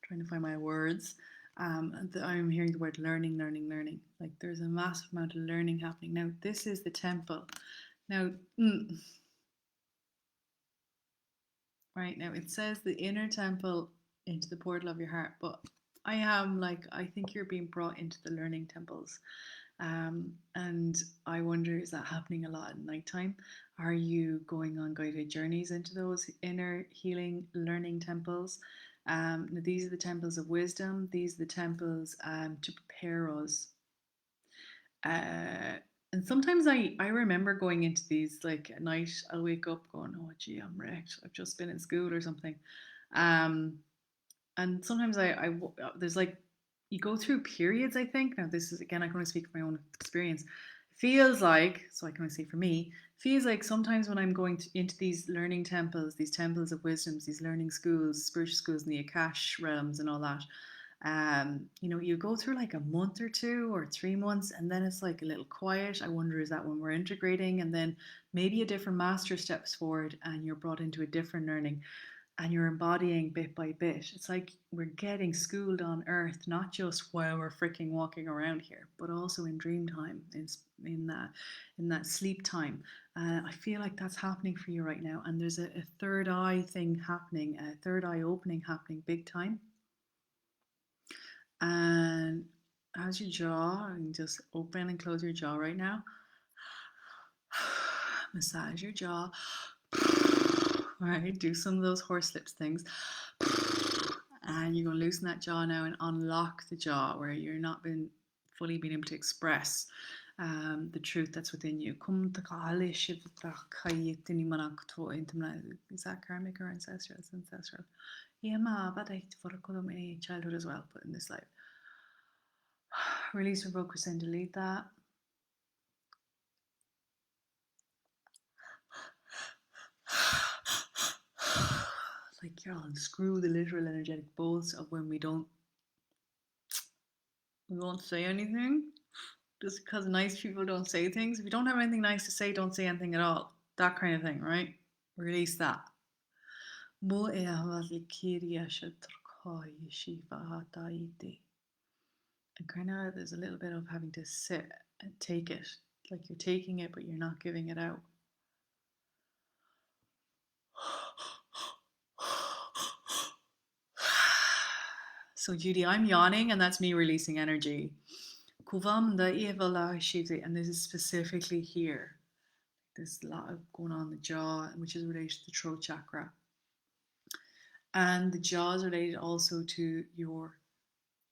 S1: trying to find my words. I'm hearing the word learning. Like there's a massive amount of learning happening. Now, this is the temple. Now, right now it says the inner temple into the portal of your heart. But I think you're being brought into the learning temples. And I wonder, is that happening a lot at nighttime? Are you going on guided journeys into those inner healing learning temples? These are the temples of wisdom. These are the temples to prepare us. And sometimes I remember going into these, like at night, I'll wake up going, oh gee, I'm wrecked. I've just been in school or something. Um, and sometimes there's like, you go through periods, I think. Now this is, again, I can only speak from my own experience. Feels like, so I can only say for me, feels like sometimes when I'm going into these learning temples, these temples of wisdoms, these learning schools, spiritual schools in the Akash realms and all that, you go through like a month or 2 or 3 months, and then it's like a little quiet. I wonder, is that when we're integrating, and then maybe a different master steps forward and you're brought into a different learning and you're embodying bit by bit. It's like we're getting schooled on earth, not just while we're freaking walking around here, but also in dream time, in that sleep time. I feel like that's happening for you right now, and there's a third eye thing happening, a third eye opening happening big time. And how's your jaw? And just open and close your jaw right now. Massage your jaw. All right, do some of those horse lips things. And you're going to loosen that jaw now and unlock the jaw where you're not been fully being able to express the truth that's within you. Is that karmic or ancestral? It's ancestral. Yeah, but I for a childhood as well, but in this life. Release, revoke, rescind, delete that. Like you'll unscrew the literal energetic bolts of when we won't say anything. Just because nice people don't say things. If you don't have anything nice to say, don't say anything at all. That kind of thing, right? Release that. And kind of there's a little bit of having to sit and take it. Like you're taking it, but you're not giving it out. So Judy, I'm yawning, and that's me releasing energy. And this is specifically here. There's a lot of going on in the jaw, which is related to the throat chakra. And the jaw is related also to your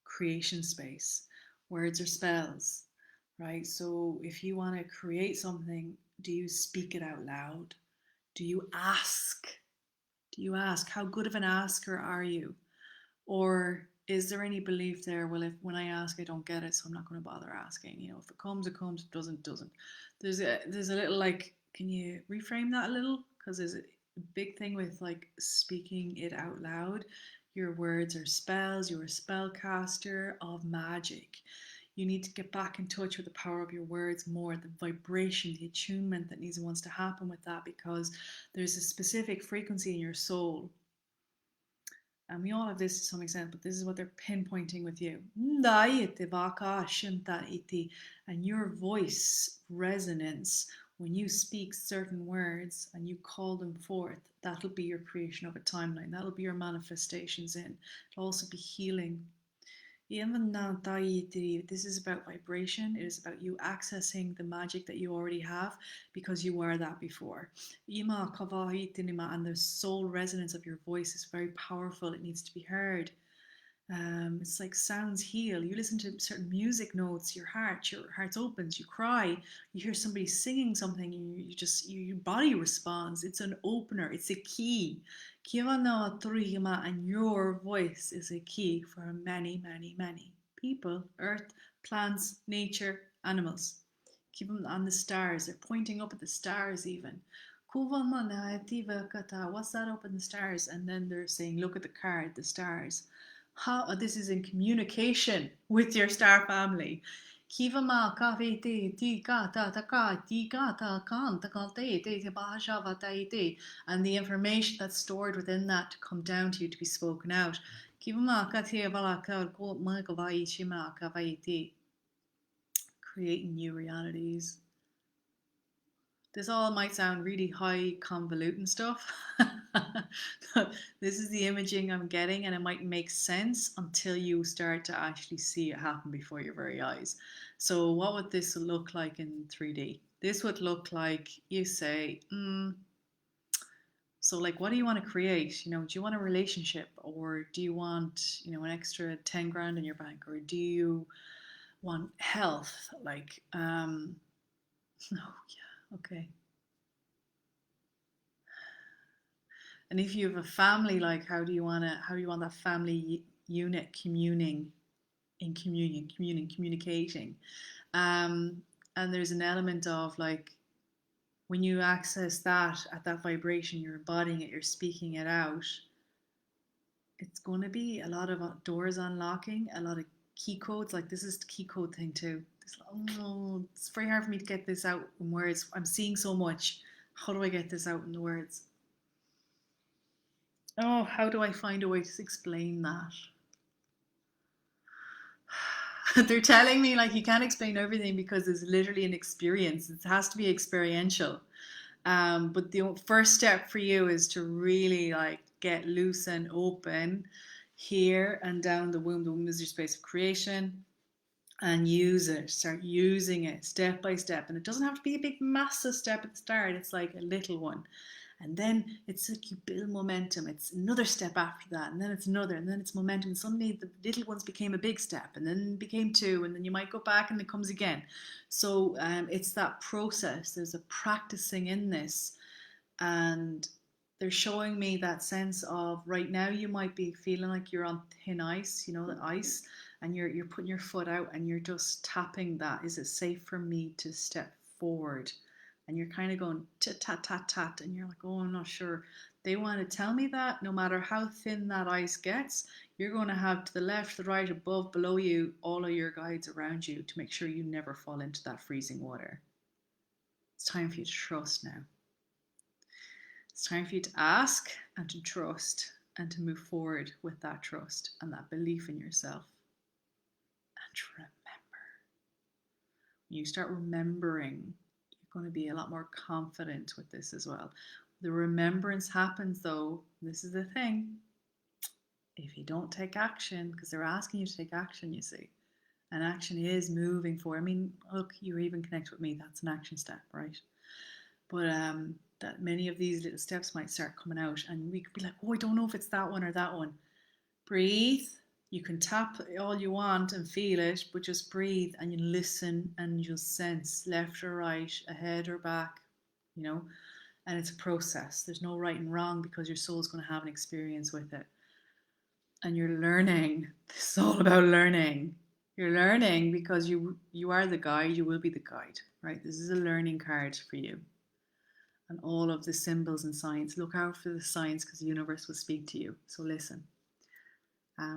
S1: creation space. Words are spells, right? So if you want to create something, do you speak it out loud? Do you ask? Do you ask? How good of an asker are you? Or is there any belief there, well, if when I ask I don't get it, so I'm not going to bother asking? If it comes, it comes. If it doesn't, it doesn't. There's a little, like, can you reframe that a little? Because there's a big thing with like speaking it out loud. Your words are spells. You're a spellcaster of magic. You need to get back in touch with the power of your words more, the vibration, the attunement that wants to happen with that, because there's a specific frequency in your soul. And we all have this to some extent, but this is what they're pinpointing with you. And your voice resonance, when you speak certain words and you call them forth, that'll be your creation of a timeline. That'll be your manifestations in. It'll also be healing. This is about vibration. It is about you accessing the magic that you already have, because you were that before. And the soul resonance of your voice is very powerful. It needs to be heard. It's like sounds heal. You listen to certain music notes, your heart opens, you cry, you hear somebody singing something, your body responds. It's an opener, it's a key. And your voice is a key for many, many, many people, earth, plants, nature, animals. Keep them on the stars. They're pointing up at the stars even. What's that up in the stars? And then they're saying, look at the card, the stars. How this is in communication with your star family. And the information that's stored within that to come down to you, to be spoken out. Creating new realities. This all might sound really high convoluted stuff. This is the imaging I'm getting, and it might make sense until you start to actually see it happen before your very eyes. So what would this look like in 3D? This would look like you say, so like, what do you want to create? Do you want a relationship, or do you want, an extra 10 grand in your bank, or do you want health? Like, no, yeah, okay. And if you have a family, like, how do you want that family unit communicating? And there's an element of like, when you access that at that vibration, you're embodying it, you're speaking it out. It's going to be a lot of doors unlocking, a lot of key codes. Like, this is the key code thing too. It's very hard for me to get this out in words. I'm seeing so much. How do I get this out in the words? Oh, how do I find a way to explain that? They're telling me like you can't explain everything because it's literally an experience. It has to be experiential. But the first step for you is to really like get loose and open here and down the womb. The womb is your space of creation, and use it. Start using it step by step. And it doesn't have to be a big, massive step at the start. It's like a little one. And then it's like you build momentum. It's another step after that, and then it's another, and then it's momentum. And suddenly the little ones became a big step, and then became two, and then you might go back and it comes again. So it's that process. There's a practicing in this, and they're showing me that sense of right now you might be feeling like you're on thin ice, the ice, and you're putting your foot out and you're just tapping that. Is it safe for me to step forward? And you're kind of going tat tat tat tat, and you're like, oh, I'm not sure. They want to tell me that no matter how thin that ice gets, you're going to have to the left, the right, above, below you, all of your guides around you to make sure you never fall into that freezing water. It's time for you to trust now. It's time for you to ask and to trust and to move forward with that trust and that belief in yourself. And remember. When you start remembering, going to be a lot more confident with this as well. The remembrance happens though, this is the thing, if you don't take action, because they're asking you to take action, you see. And action is moving forward. I mean, look, you're even connected with me, that's an action step, right? But that many of these little steps might start coming out, and we could be like, oh, I don't know if it's that one or that one. Breathe. You can tap all you want and feel it, but just breathe and you listen and you'll sense left or right, ahead or back, and it's a process. There's no right and wrong because your soul's going to have an experience with it. And you're learning. This is all about learning. You're learning because you are the guide, you will be the guide, right? This is a learning card for you. And all of the symbols and signs, look out for the signs because the universe will speak to you. So listen.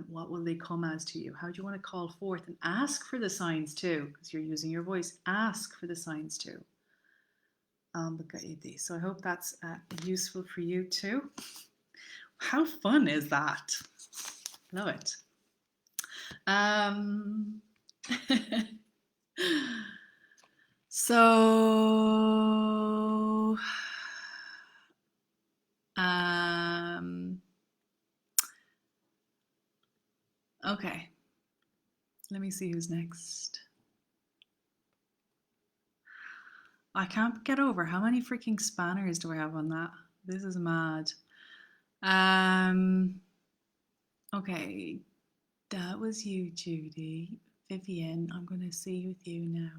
S1: What will they come as to you? How do you want to call forth? And ask for the signs too, because you're using your voice. Ask for the signs too. So I hope that's useful for you too. How fun is that? Love it. So okay, let me see who's next. I can't get over how many freaking spanners do I have on that. This is mad. Okay, that was you, Judy. Vivian, I'm going to see with you now.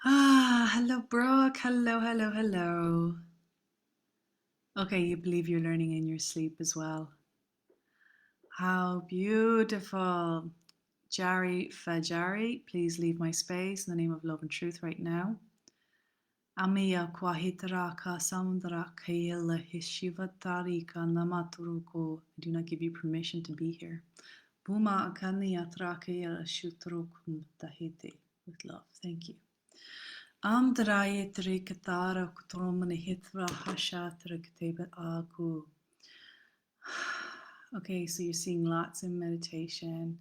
S1: Hello, Brooke. Hello. Okay, you believe you're learning in your sleep as well. How beautiful. Jari Fajari, please leave my space in the name of love and truth right now. Amiya Kwahitaraka Samdrakayela Hishivatarika Namaturuko. I do not give you permission to be here. Buma Akaniatrakayela Shutrukum Tahiti. With love. Thank you. Amdrayetrikatara Kutromani Hitra Hashatrakateba Aku. Okay, so you're seeing lots in meditation.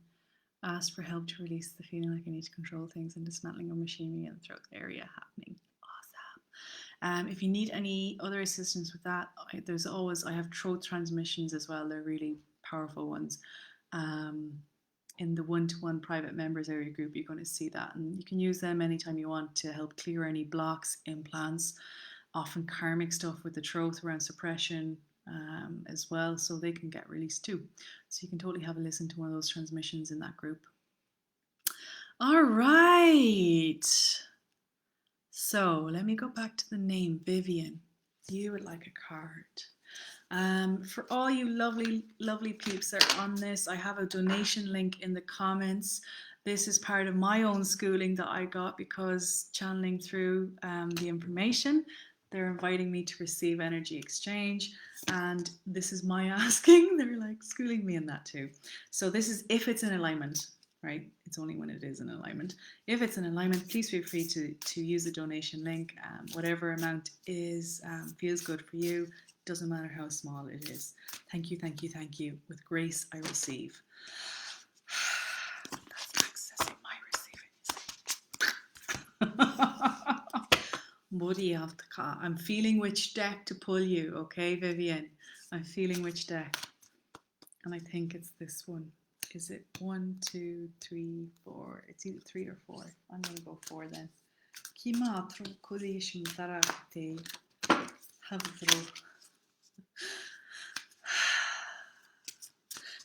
S1: Ask for help to release the feeling like I need to control things and dismantling of machinery in the throat area happening. Awesome. If you need any other assistance with that, I have throat transmissions as well. They're really powerful ones. In the one-to-one private members area group, you're going to see that, and you can use them anytime you want to help clear any blocks, implants, often karmic stuff with the throat around suppression as well, so they can get released too. So you can totally have a listen to one of those transmissions in that group. All right. So let me go back to the name Vivian. You would like a card. For all you lovely peeps that are on this, I have a donation link in the comments. This is part of my own schooling that I got because channeling through the information, they're inviting me to receive energy exchange, and this is my asking. They're like schooling me in that too. So this is if it's in alignment, right? It's only when it is in alignment. If it's in alignment, please feel free to use the donation link. Whatever amount is feels good for you. Doesn't matter how small it is. Thank you, thank you, thank you. With grace, I receive. That's accessing my receiving. I'm feeling which deck to pull you, okay, Vivian? I'm feeling which deck. And I think it's this one. Is it 1, 2, 3, 4? It's either 3 or 4. I'm going to go 4 then.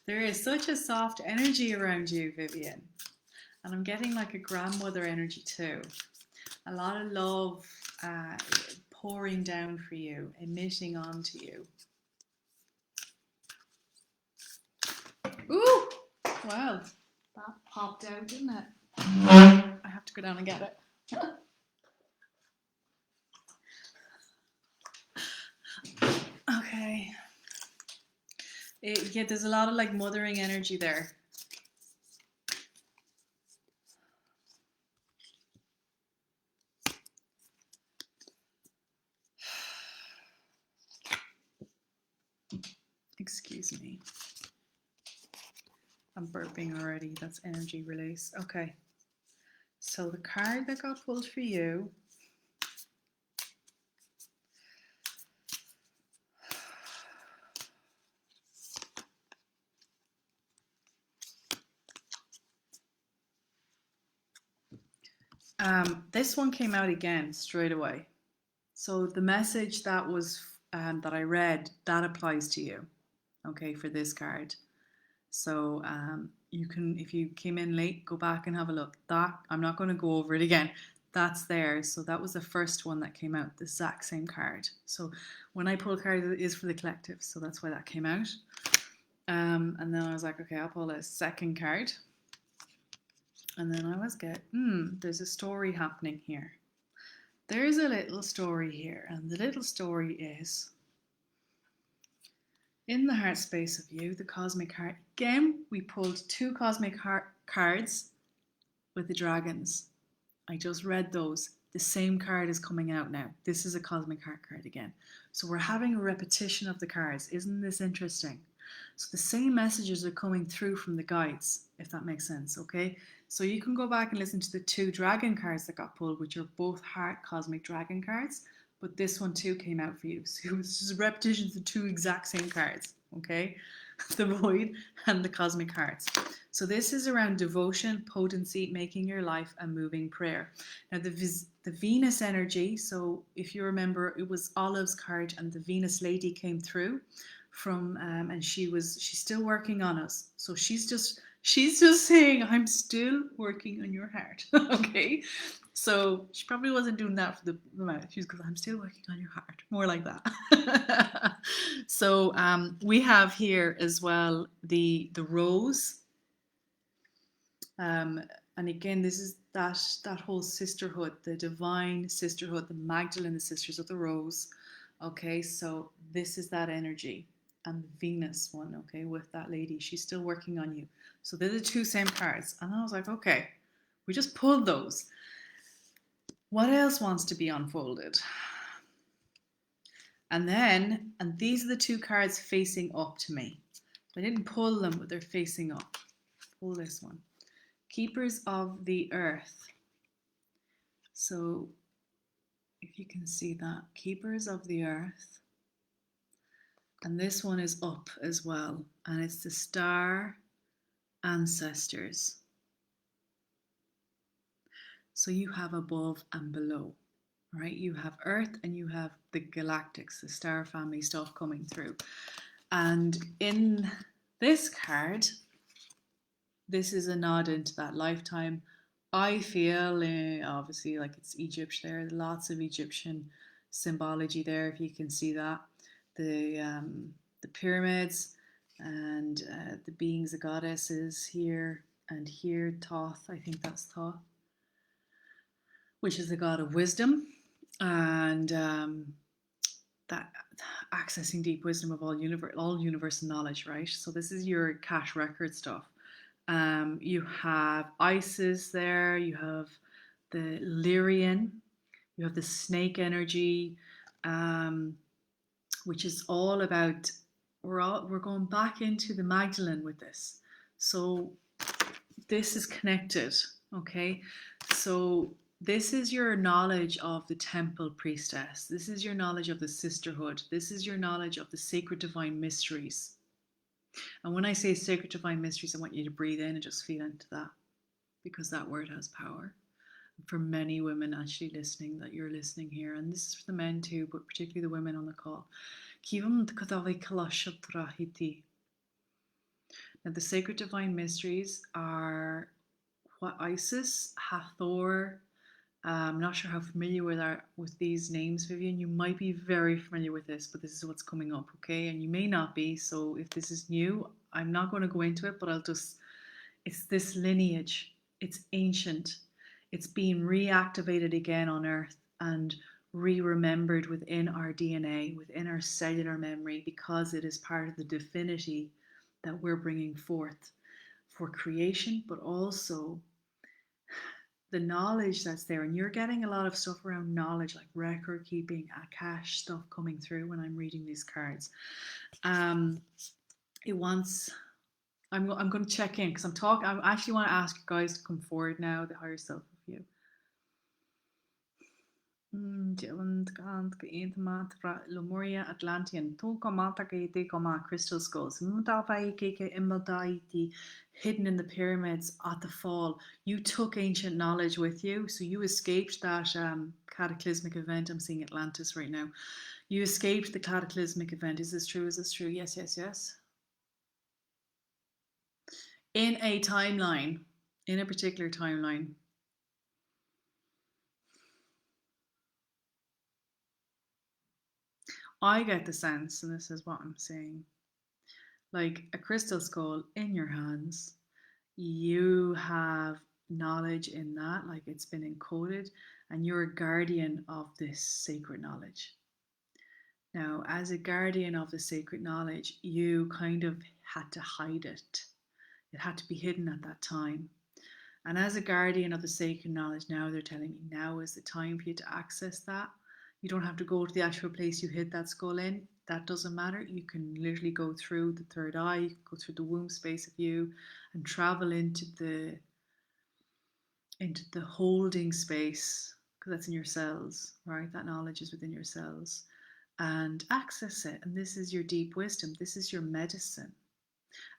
S1: There is such a soft energy around you, Vivian. And I'm getting like a grandmother energy too. A lot of love pouring down for you, emitting onto you. Ooh! Wow, that popped out, didn't it? I have to go down and get it. Okay. Yeah, there's a lot of like mothering energy there. Excuse me. I'm burping already. That's energy release. Okay. So the card that got pulled for you . This one came out again straight away. So the message that was that I read, that applies to you. Okay, for this card. So you can, if you came in late, go back and have a look. That I'm not going to go over it again. That's there. So that was the first one that came out, the exact same card. So when I pull a card, it is for the collective. So that's why that came out. And then I was like, okay, I'll pull a second card. And then I was there's a story happening here. There's a little story here. And the little story is, in the heart space of you, the cosmic heart. Again, we pulled 2 cosmic heart cards with the dragons. I just read those. The same card is coming out now. This is a cosmic heart card again. So we're having a repetition of the cards. Isn't this interesting? So the same messages are coming through from the guides, if that makes sense, okay? So you can go back and listen to the 2 dragon cards that got pulled, which are both heart cosmic dragon cards. But this one too came out for you. So it's just a repetition of the 2 exact same cards, okay? The void and the cosmic hearts. So this is around devotion, potency, making your life a moving prayer. Now the Venus energy, so if you remember, it was Olive's card and the Venus lady came through from, and she's still working on us. So she's just saying, I'm still working on your heart, okay? So she probably wasn't doing that for the moment. She's because I'm still working on your heart. More like that. So we have here as well the rose. And again, this is that whole sisterhood, the divine sisterhood, the Magdalene, the sisters of the rose. Okay, so this is that energy. And the Venus one, okay, with that lady. She's still working on you. So they're the 2 same cards. And I was like, okay, we just pulled those. What else wants to be unfolded? And these are the 2 cards facing up to me. I didn't pull them, but they're facing up. Pull this one. Keepers of the earth. So if you can see that, keepers of the earth. And this one is up as well. And it's the star ancestors. So you have above and below, right? You have Earth and you have the galactics, the star family stuff coming through. And in this card, this is a nod into that lifetime. I feel obviously like it's Egypt there, lots of Egyptian symbology there, if you can see that. The pyramids and the beings, the goddesses here and here, Thoth, I think that's Thoth, which is the god of wisdom, and that accessing deep wisdom of all universal knowledge, right? So this is your cash record stuff. You have Isis there, you have the Lyrian, you have the snake energy, which is all about, we're going back into the Magdalene with this. So this is connected, okay? So this is your knowledge of the temple priestess. This is your knowledge of the sisterhood. This is your knowledge of the sacred divine mysteries. And when I say sacred divine mysteries, I want you to breathe in and just feel into that, because that word has power. For many women actually listening, that you're listening here, and this is for the men too, but particularly the women on the call. Now, the sacred divine mysteries are what Isis, Hathor, I'm not sure how familiar with these names, Vivian. You might be very familiar with this, but this is what's coming up, okay? And you may not be, so if this is new, I'm not going to go into it, but it's this lineage. It's ancient. It's being reactivated again on Earth and re-remembered within our DNA, within our cellular memory, because it is part of the divinity that we're bringing forth for creation, but also the knowledge that's there. And you're getting a lot of stuff around knowledge, like record keeping, Akash stuff coming through when I'm reading these cards. It wants, I'm going to check in because I actually want to ask you guys to come forward now, the higher self of you. Lemuria Atlantean crystal skulls hidden in the pyramids at the fall. You took ancient knowledge with you, so you escaped that cataclysmic event. I'm seeing Atlantis right now. You escaped the cataclysmic event. Is this true? Is this true? Yes, yes, yes. In a timeline, in a particular timeline. I get the sense, and this is what I'm saying, like a crystal skull in your hands, you have knowledge in that, like it's been encoded, and you're a guardian of this sacred knowledge. Now, as a guardian of the sacred knowledge, you kind of had to hide it. It had to be hidden at that time. And as a guardian of the sacred knowledge, now they're telling me now is the time for you to access that. You don't have to go to the actual place you hid that skull in. That doesn't matter. You can literally go through the third eye, you can go through the womb space of you and travel into the holding space, because that's in your cells, right? That knowledge is within your cells, and access it. And this is your deep wisdom. This is your medicine.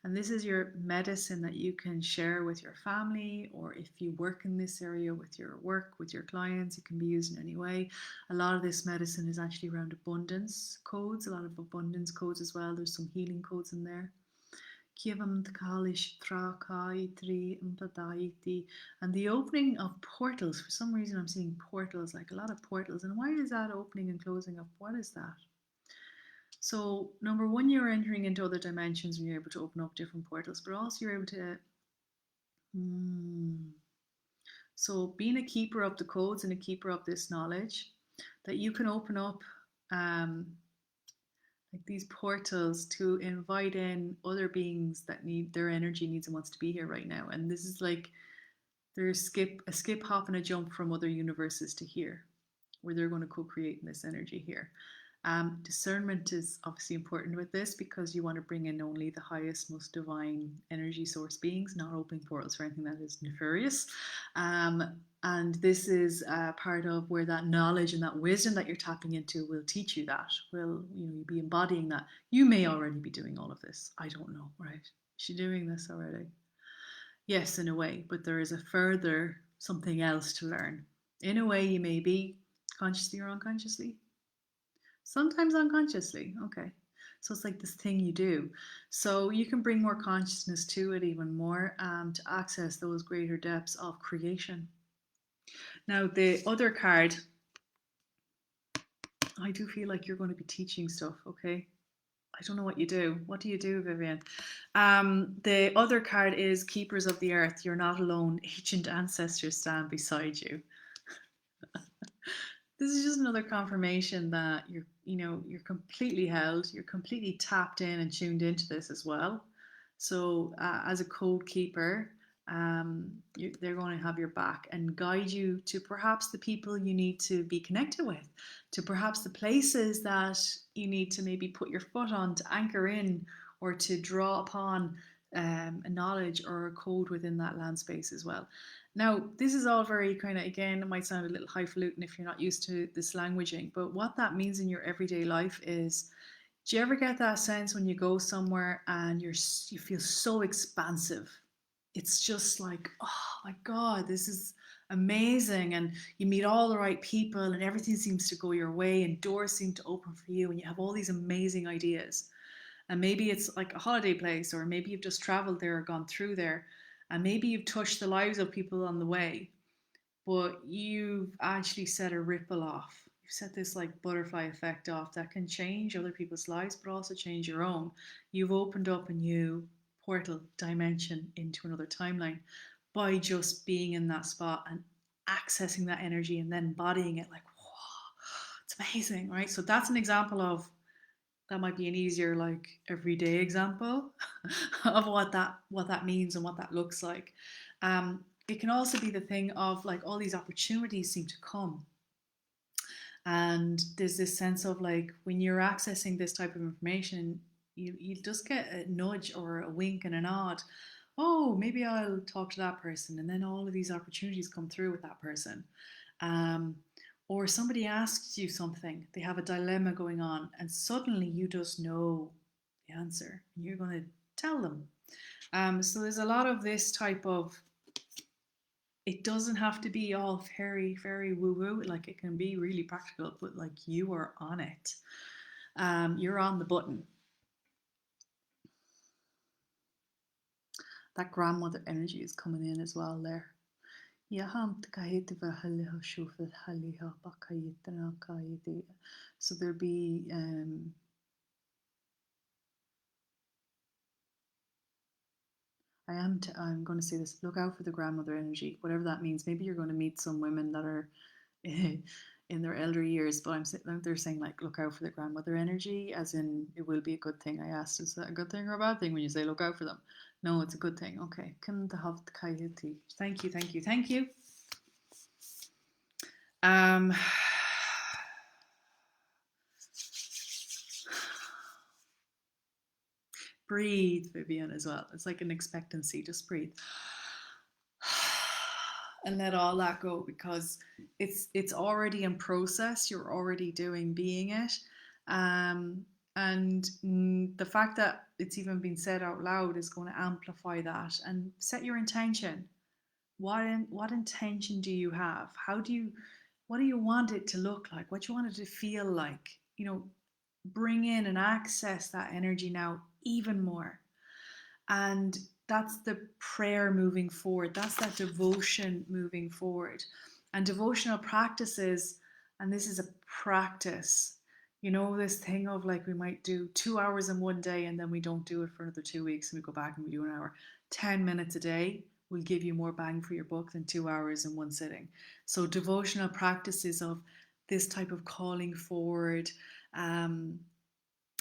S1: And this is your medicine that you can share with your family, or if you work in this area with your work, with your clients, it can be used in any way. A lot of this medicine is actually around abundance codes, a lot of abundance codes as well. There's some healing codes in there. And the opening of portals. For some reason I'm seeing portals, like a lot of portals. And why is that opening and closing up? What is that? So number one, you're entering into other dimensions when you're able to open up different portals, but also you're able to so being a keeper of the codes and a keeper of this knowledge, that you can open up like these portals to invite in other beings that need their energy, needs and wants to be here right now. And this is like there's a skip, hop, and a jump from other universes to here, where they're going to co-create in this energy here. Discernment is obviously important with this because you want to bring in only the highest, most divine energy source beings, not opening portals for anything that is nefarious. And this is part of where that knowledge and that wisdom that you're tapping into will teach you that. Will you'll be embodying that. You may already be doing all of this. I don't know, right? Is she doing this already? Yes, in a way, but there is a further something else to learn. In a way, you may be consciously or unconsciously. Sometimes unconsciously. Okay. So it's like this thing you do. So you can bring more consciousness to it even more to access those greater depths of creation. Now, the other card, I do feel like you're going to be teaching stuff, okay? I don't know what you do. What do you do, Vivian? The other card is Keepers of the Earth. You're not alone. Ancient ancestors stand beside you. This is just another confirmation that you're completely held, you're completely tapped in and tuned into this as well. So as a code keeper, they're going to have your back and guide you to perhaps the people you need to be connected with, to perhaps the places that you need to maybe put your foot on to anchor in or to draw upon a knowledge or a code within that land space as well. Now, this is all very kind of, again, it might sound a little highfalutin if you're not used to this languaging, but what that means in your everyday life is, do you ever get that sense when you go somewhere and you feel so expansive? It's just like, oh my God, this is amazing. And you meet all the right people and everything seems to go your way and doors seem to open for you and you have all these amazing ideas. And maybe it's like a holiday place, or maybe you've just traveled there or gone through there, and maybe you've touched the lives of people on the way, but you've actually set a ripple off. You've set this like butterfly effect off that can change other people's lives, but also change your own. You've opened up a new portal dimension into another timeline by just being in that spot and accessing that energy and then embodying it like, whoa, it's amazing, right? So that's an example of, that might be an easier like everyday example of what that means and what that looks like. It can also be the thing of like all these opportunities seem to come, and there's this sense of like when you're accessing this type of information, you just get a nudge or a wink and a nod. Oh, maybe I'll talk to that person, and then all of these opportunities come through with that person. Um, or somebody asks you something, they have a dilemma going on, and suddenly you just know the answer, and you're going to tell them. So there's a lot of this type of, it doesn't have to be all very, very woo woo. Like it can be really practical, but like you are on it. You're on the button. That grandmother energy is coming in as well there. So there'll be I'm going to say this, look out for the grandmother energy, whatever that means. Maybe you're going to meet some women that are in their elder years, but they're saying like, look out for the grandmother energy, as in it will be a good thing. I asked, is that a good thing or a bad thing when you say look out for them? No, it's a good thing. Okay. Thank you, thank you, thank you. Breathe, Vivian, as well. It's like an expectancy. Just breathe and let all that go, because it's already in process. You're already being it. And the fact that it's even been said out loud is going to amplify that. And set your intention. What intention do you have? What do you want it to look like? What do you want it to feel like? Bring in and access that energy now even more. And that's the prayer moving forward. That's that devotion moving forward. And devotional practices, and this is a practice, this thing of like we might do 2 hours in one day and then we don't do it for another 2 weeks and we go back and we do an hour. 10 minutes a day will give you more bang for your buck than 2 hours in one sitting. So devotional practices of this type of calling forward,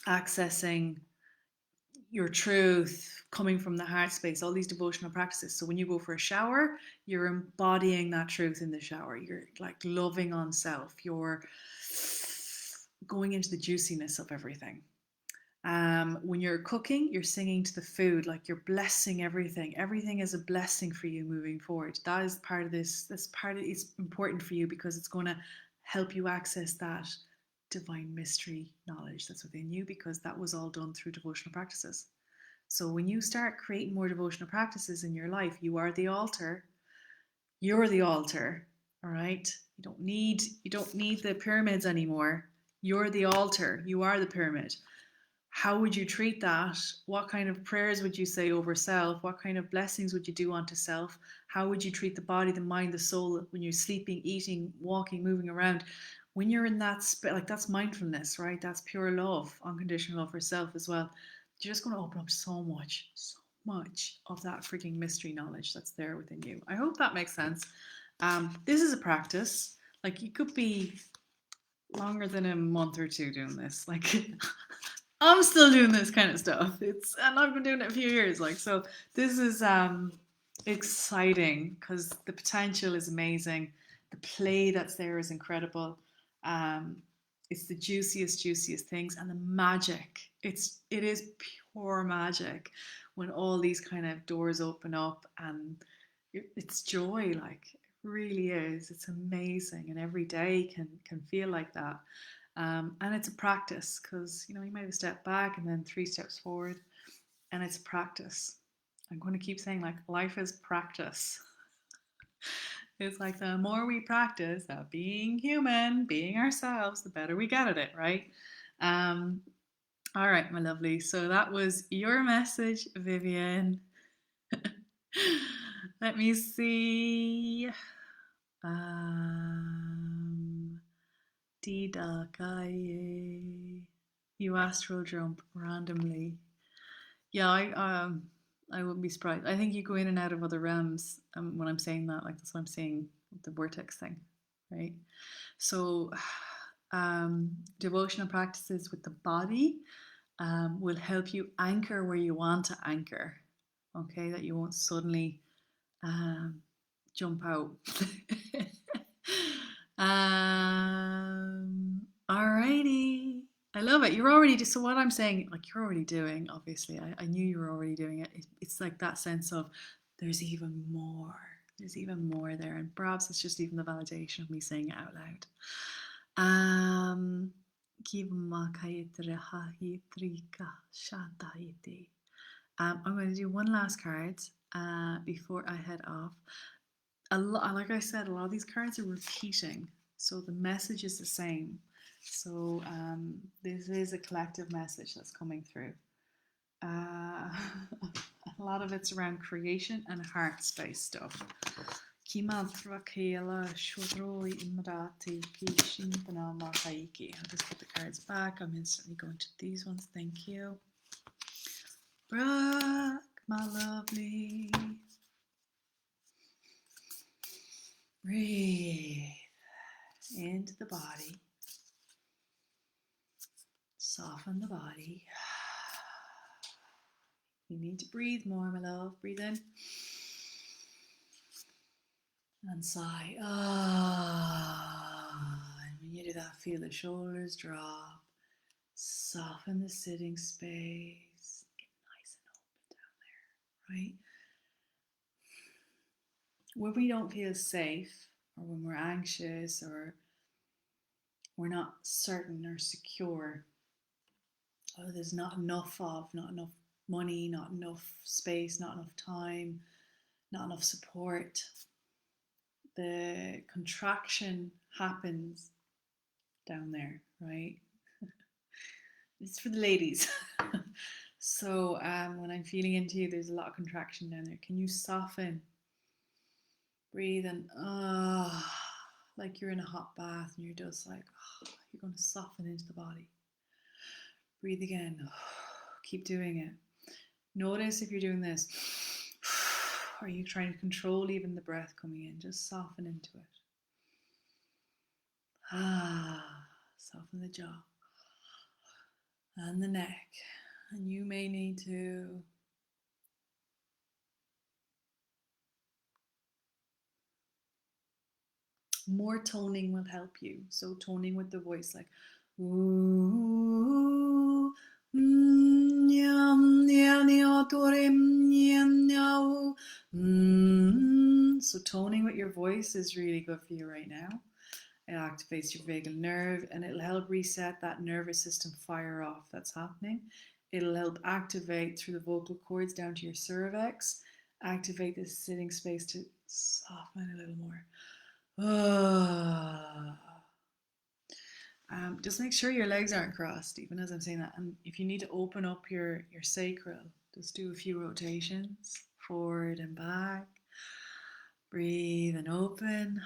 S1: accessing your truth, coming from the heart space, all these devotional practices. So when you go for a shower, you're embodying that truth in the shower. You're like loving on self. You're going into the juiciness of everything. When you're cooking, you're singing to the food, like you're blessing everything. Everything is a blessing for you moving forward. That is part of this. This part of it's important for you because it's going to help you access that divine mystery knowledge that's within you, because that was all done through devotional practices. So when you start creating more devotional practices in your life, you are the altar. You're the altar. All right. You don't need the pyramids anymore. You're the altar. You are the pyramid. How would you treat that? What kind of prayers would you say over self? What kind of blessings would you do onto self? How would you treat the body, the mind, the soul when you're sleeping, eating, walking, moving around? When you're in that like that's mindfulness, right? That's pure love, unconditional love for self as well. You're just going to open up so much of that freaking mystery knowledge that's there within you. I hope that makes sense. This is a practice. Like you could be longer than a month or two doing this. Like I'm still doing this kind of stuff. And I've been doing it a few years. Like so, this is exciting because the potential is amazing. The play that's there is incredible. Um, it's the juiciest things, and the magic. It is pure magic when all these kind of doors open up, and it's joy. Like it really is. It's amazing, and every day can feel like that. And it's a practice because you might have a step back and then 3 steps forward, and it's practice. I'm going to keep saying like life is practice. It's like the more we practice at being human, being ourselves, the better we get at it, right? Um, all right, my lovely. So that was your message, Vivian. Let me see. Dida Gaye. You astral jump randomly. Yeah, I wouldn't be surprised. I think you go in and out of other realms when I'm saying that. Like that's what I'm saying with the vortex thing, right? So, devotional practices with the body will help you anchor where you want to anchor. Okay, that you won't suddenly um, jump out. Alrighty. I love it. You're already so what I'm saying, like you're already doing, obviously. I knew you were already doing it. It's like that sense of there's even more. There's even more there. And perhaps it's just even the validation of me saying it out loud. I'm going to do one last card before I head off. Like I said, a lot of these cards are repeating, so the message is the same. So this is a collective message that's coming through. A lot of it's around creation and heart space stuff. I'll just put the cards back. I'm instantly going to these ones. Thank you. Brooke, my lovely. Breathe into the body. Soften the body. You need to breathe more, my love. Breathe in. And sigh. And when you do that, feel the shoulders drop. Soften the sitting space. Get nice and open down there, right? When we don't feel safe, or when we're anxious, or we're not certain or secure, or there's not enough money, not enough space, not enough time, not enough support, the contraction happens down there, right? It's for the ladies. So when I'm feeling into you, there's a lot of contraction down there. Can you soften? Breathe and like you're in a hot bath and you're just like, you're going to soften into the body. Breathe again. Keep doing it. Notice if you're doing this. Are you trying to control even the breath coming in? Just soften into it. Soften the jaw and the neck. And you may need to more toning will help you. So toning with the voice, like Ooh, nyam, nya, nya, tore, nyam, nyau. So toning with your voice is really good for you right now. It activates your vagal nerve and it'll help reset that nervous system fire off that's happening. It'll help activate through the vocal cords down to your cervix, activate the sitting space to soften a little more. Just make sure your legs aren't crossed, even as I'm saying that. And if you need to open up your sacral, just do a few rotations forward and back. Breathe and open.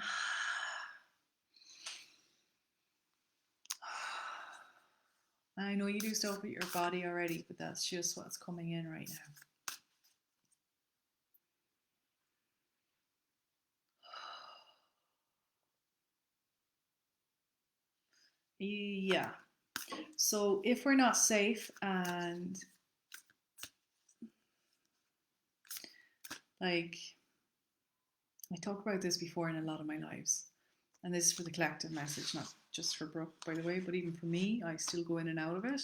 S1: I know you do stuff with your body already, but that's just what's coming in right now. Yeah. So if we're not safe, and like I talk about this before in a lot of my lives, and this is for the collective message, not just for Brooke, by the way, but even for me, I still go in and out of it.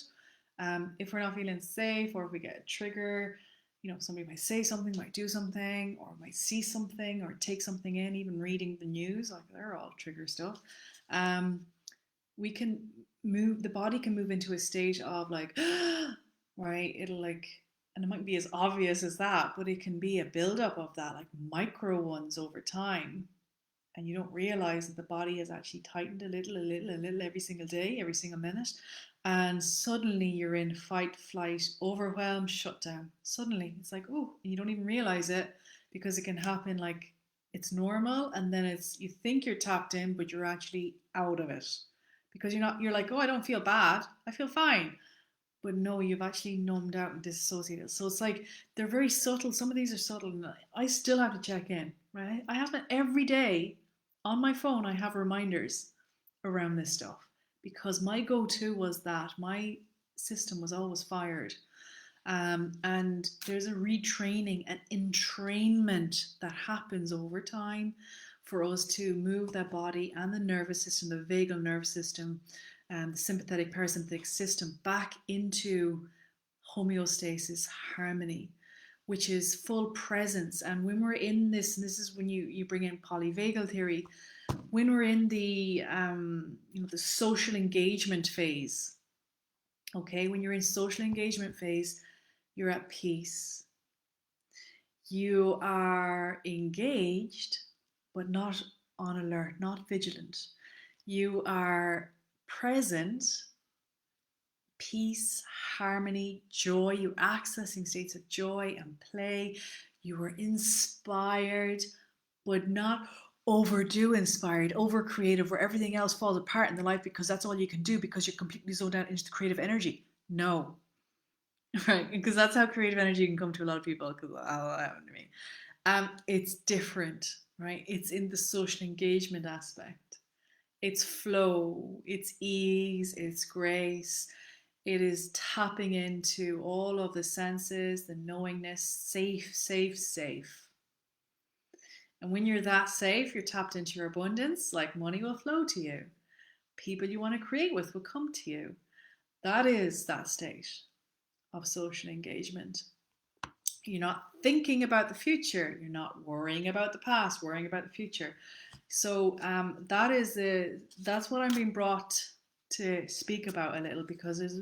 S1: If we're not feeling safe, or if we get a trigger, somebody might say something, might do something, or might see something, or take something in, even reading the news, like they're all trigger stuff. We can move, the body can move into a state of like, right? It'll like, and it might be as obvious as that, but it can be a buildup of that, like micro ones over time, and you don't realize that the body has actually tightened a little, every single day, every single minute. And suddenly you're in fight, flight, overwhelm, shutdown. Suddenly it's like, oh, you don't even realize it because it can happen like it's normal. And then you think you're tapped in, but you're actually out of it because you're like, oh, I don't feel bad. I feel fine. But no, you've actually numbed out and disassociated. So it's like they're very subtle. Some of these are subtle. And I still have to check in, right? I have it every day on my phone. I have reminders around this stuff because my go-to was that my system was always fired. And there's a retraining and entrainment that happens over time for us to move that body and the nervous system, the vagal nervous system, and the sympathetic parasympathetic system back into homeostasis, harmony, which is full presence. And when we're in this, and this is when you bring in polyvagal theory, when we're in the the social engagement phase, okay, when you're in social engagement phase, you're at peace. You are engaged, but not on alert, not vigilant. You are present, peace, harmony, joy. You're accessing states of joy and play. You are inspired, but not overdo inspired, over creative, where everything else falls apart in the life because that's all you can do because you're completely zoned out into the creative energy. No, right? Because that's how creative energy can come to a lot of people. Because that happened to me. It's different, right? It's in the social engagement aspect. It's flow, it's ease, it's grace. It is tapping into all of the senses, the knowingness, safe, safe, safe. And when you're that safe, you're tapped into your abundance, like money will flow to you. People you want to create with will come to you. That is that state of social engagement. You're not thinking about the future. You're not worrying about the past, worrying about the future. So that's what I'm being brought to speak about a little, because there's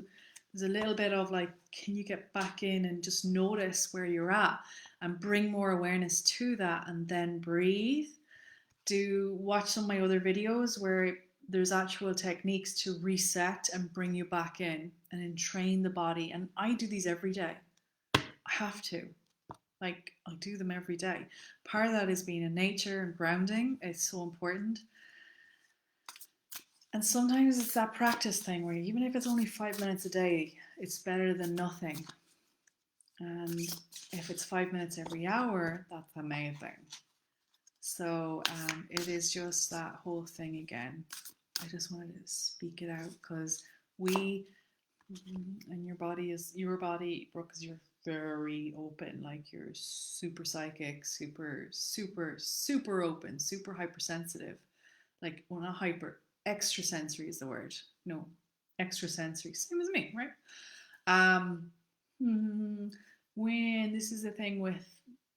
S1: a little bit of like, can you get back in and just notice where you're at and bring more awareness to that, and then breathe. Do watch some of my other videos where there's actual techniques to reset and bring you back in and entrain the body. And I do these every day. I have to. Like, I do them every day. Part of that is being in nature and grounding. It's so important. And sometimes it's that practice thing where even if it's only 5 minutes a day, it's better than nothing. And if it's 5 minutes every hour, that's amazing. So it is just that whole thing again. I just wanted to speak it out because and your body, Brooke, because you're very open, like you're super psychic, super, super, super open, super hypersensitive. Like, well, not hyper, extrasensory is the word. No, extrasensory, same as me, right? Um, when this is the thing with,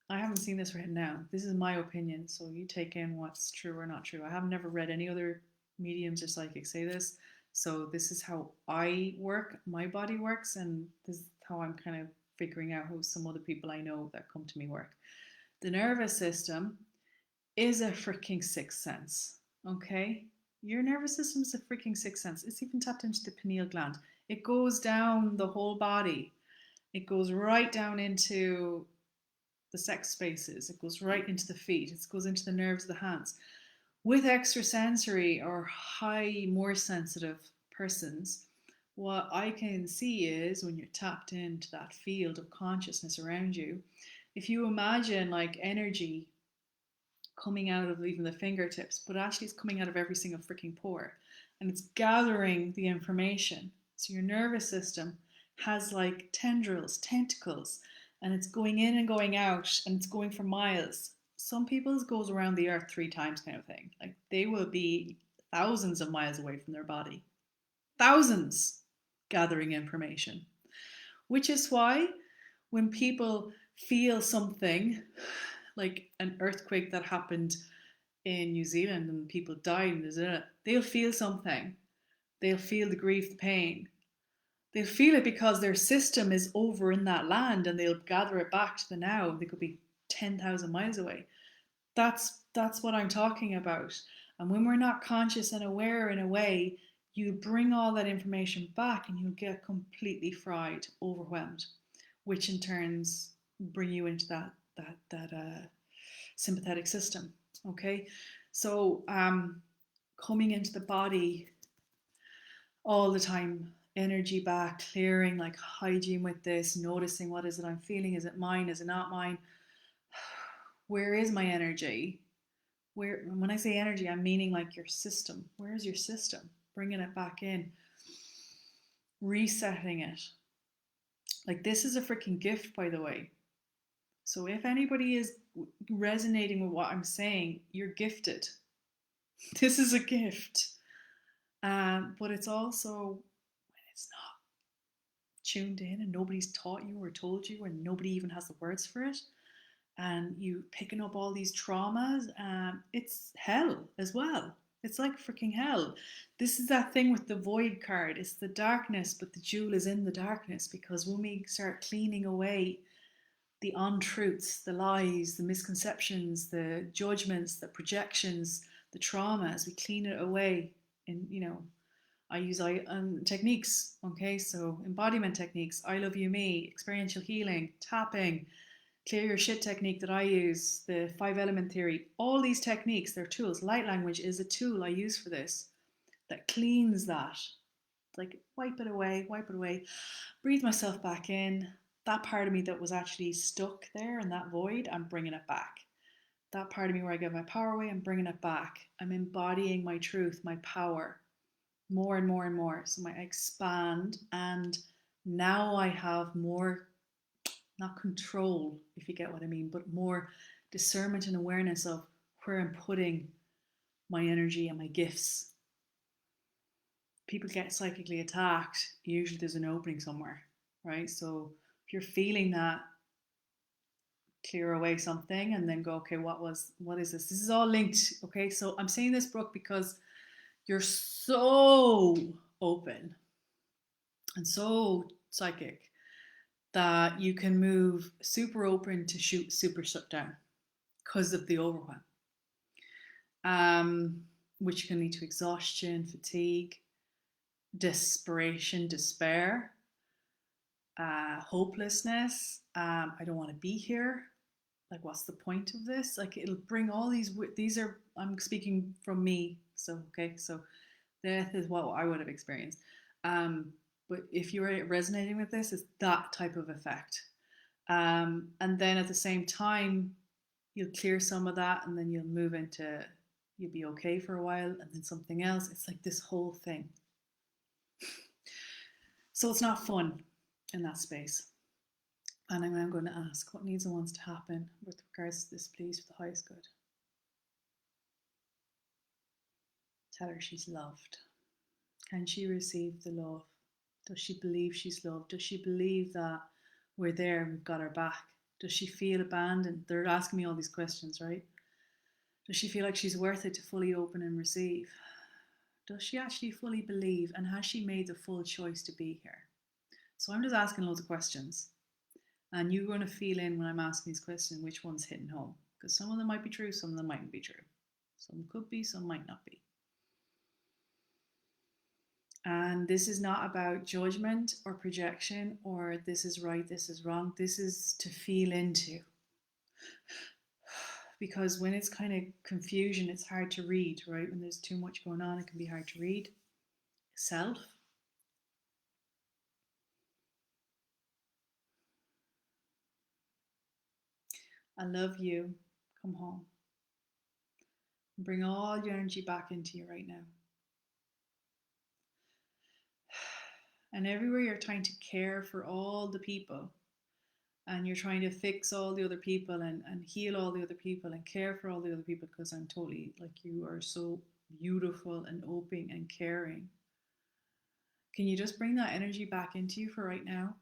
S1: I haven't seen this written down. This is my opinion, so you take in what's true or not true. I have never read any other mediums or psychics say this, so this is how I work, my body works, and this is how I'm kind of figuring out how some other people I know that come to me work. The nervous system is a freaking sixth sense, okay? Your nervous system is a freaking sixth sense. It's even tapped into the pineal gland. It goes down the whole body. It goes right down into the sex spaces. It goes right into the feet. It goes into the nerves of the hands. With extrasensory or high, more sensitive persons, what I can see is when you're tapped into that field of consciousness around you, if you imagine like energy coming out of even the fingertips, but actually it's coming out of every single freaking pore and it's gathering the information. So your nervous system has like tendrils, tentacles, and it's going in and going out and it's going for miles. Some people's goes around the earth 3 times kind of thing. Like they will be thousands of miles away from their body. Thousands gathering information. Which is why when people feel something like an earthquake that happened in New Zealand and people died in New Zealand, they'll feel something. They'll feel the grief, the pain. They'll feel it because their system is over in that land and they'll gather it back to the now. They could be 10,000 miles away. That's what I'm talking about. And when we're not conscious and aware in a way, you bring all that information back and you'll get completely fried, overwhelmed, which in turns bring you into that sympathetic system. Okay, so coming into the body all the time, energy back, clearing, like hygiene with this, noticing what is it I'm feeling, is it mine, is it not mine, where is my energy, where, when I say energy, I'm meaning like your system, where's your system, bringing it back in, resetting it. Like this is a freaking gift, by the way. So if anybody is resonating with what I'm saying, you're gifted. This is a gift. But it's also when it's not tuned in and nobody's taught you or told you and nobody even has the words for it, and you picking up all these traumas, it's hell as well. It's like freaking hell. This is that thing with the void card. It's the darkness, but the jewel is in the darkness, because when we start cleaning away the untruths, the lies, the misconceptions, the judgments, the projections, the traumas, we clean it away. And I use techniques. Okay, so embodiment techniques, I love you me, experiential healing, tapping, clear your shit technique that I use, the 5 element theory, all these techniques, they're tools. Light language is a tool I use for this that cleans that. Like wipe it away, breathe myself back in. That part of me that was actually stuck there in that void, I'm bringing it back. That part of me where I give my power away, I'm bringing it back. I'm embodying my truth, my power, more and more and more. So I expand, and now I have more, not control, if you get what I mean, but more discernment and awareness of where I'm putting my energy and my gifts. People get psychically attacked, usually there's an opening somewhere, right? So if you're feeling that, clear away something and then go, okay, what is this? This is all linked. Okay, so I'm saying this, Brooke, because you're so open and so psychic that you can move super open to shoot super shut down because of the overwhelm, which can lead to exhaustion, fatigue, desperation, despair, hopelessness. I don't want to be here. Like, what's the point of this? Like, it'll bring all these are, I'm speaking from me. So, okay, so death is what I would have experienced. But if you're resonating with this, it's that type of effect. And then at the same time, you'll clear some of that and then you'll move into, you'll be okay for a while and then something else. It's like this whole thing. So it's not fun in that space. And I'm now going to ask what needs and wants to happen with regards to this, please, for the highest good. Tell her she's loved. Can she receive the love? Does she believe she's loved? Does she believe that we're there and we've got her back? Does she feel abandoned? They're asking me all these questions, right? Does she feel like she's worth it to fully open and receive? Does she actually fully believe, and has she made the full choice to be here? So I'm just asking loads of questions, and you're going to feel in when I'm asking these questions which one's hitting home, because some of them might be true, some of them mightn't be true. Some could be, some might not be. And this is not about judgment or projection or this is right, this is wrong. This is to feel into. Because when it's kind of confusion, it's hard to read, right? When there's too much going on, it can be hard to read. Self. I love you. Come home. Bring all your energy back into you right now. And everywhere you're trying to care for all the people, and you're trying to fix all the other people and heal all the other people and care for all the other people, because I'm totally like, you are so beautiful and open and caring. Can you just bring that energy back into you for right now?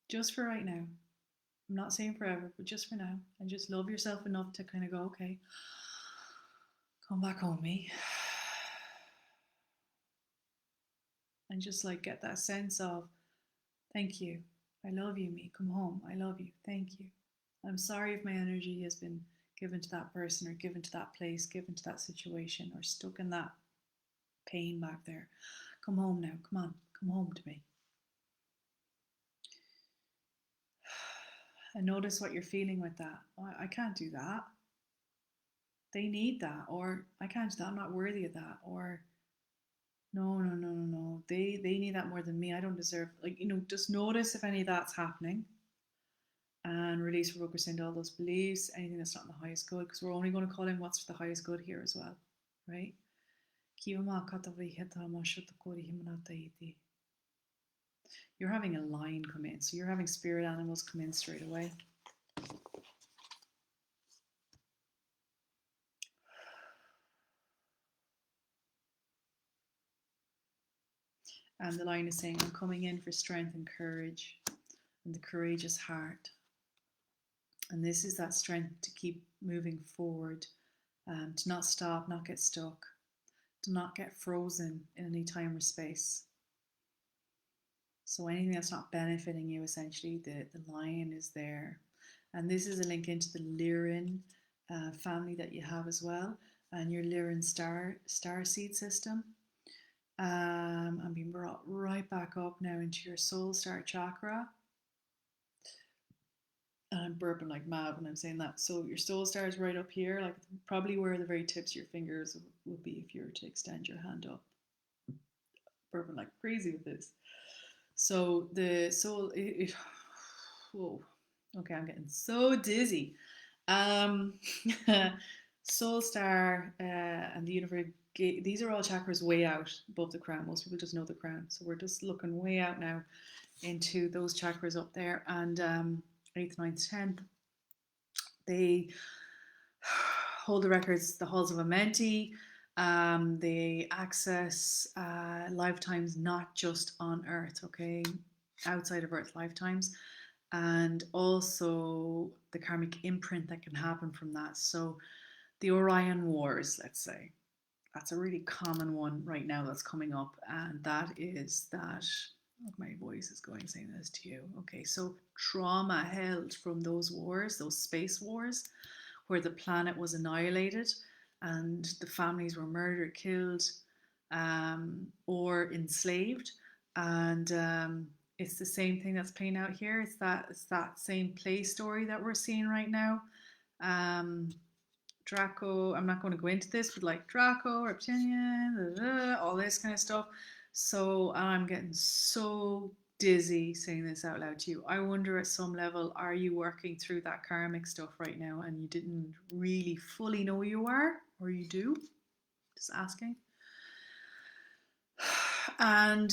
S1: Just for right now. I'm not saying forever, but just for now. And just love yourself enough to kind of go, okay, come back home, me. And just like get that sense of, thank you. I love you, me. Come home. I love you. Thank you. I'm sorry if my energy has been given to that person or given to that place, given to that situation, or stuck in that pain back there. Come home now. Come on. Come home to me. And notice what you're feeling with that. Oh, I can't do that. They need that. Or I can't do that. I'm not worthy of that. Or no, no, no, no, no. They need that more than me. I don't deserve, like, just notice if any of that's happening. And release, focus into all those beliefs, anything that's not in the highest good, because we're only going to call in what's for the highest good here as well, right? You're having a line come in, so you're having spirit animals come in straight away. And the line is saying, I'm coming in for strength and courage and the courageous heart. And this is that strength to keep moving forward, to not stop, not get stuck, to not get frozen in any time or space. So anything that's not benefiting you, essentially, the lion is there. And this is a link into the lyran family that you have as well, and your lyran starseed system. I'm being brought right back up now into your soul star chakra. And I'm burping like mad when I'm saying that. So your soul star is right up here, like probably where the very tips of your fingers would be if you were to extend your hand up. Burping like crazy with this. So the soul, whoa, okay, I'm getting so dizzy. Um, soul star and the universe. These are all chakras way out above the crown. Most people just know the crown, so we're just looking way out now into those chakras up there. And 8th, 9th, 10th, they hold the records, the halls of Amenti. They access lifetimes not just on Earth, okay, outside of Earth lifetimes, and also the karmic imprint that can happen from that. So the Orion Wars, let's say, that's a really common one right now that's coming up, and that is that. Oh, my voice is going saying this to you. Okay, so trauma held from those wars, those space wars, where the planet was annihilated and the families were murdered, killed, or enslaved. And it's the same thing that's playing out here. It's that same play story that we're seeing right now. Um, Draco, I'm not going to go into this, but like Draco, Reptilian, all this kind of stuff. So I'm getting so dizzy saying this out loud to you. I wonder at some level, are you working through that karmic stuff right now and you didn't really fully know you are, or you do? Just asking. And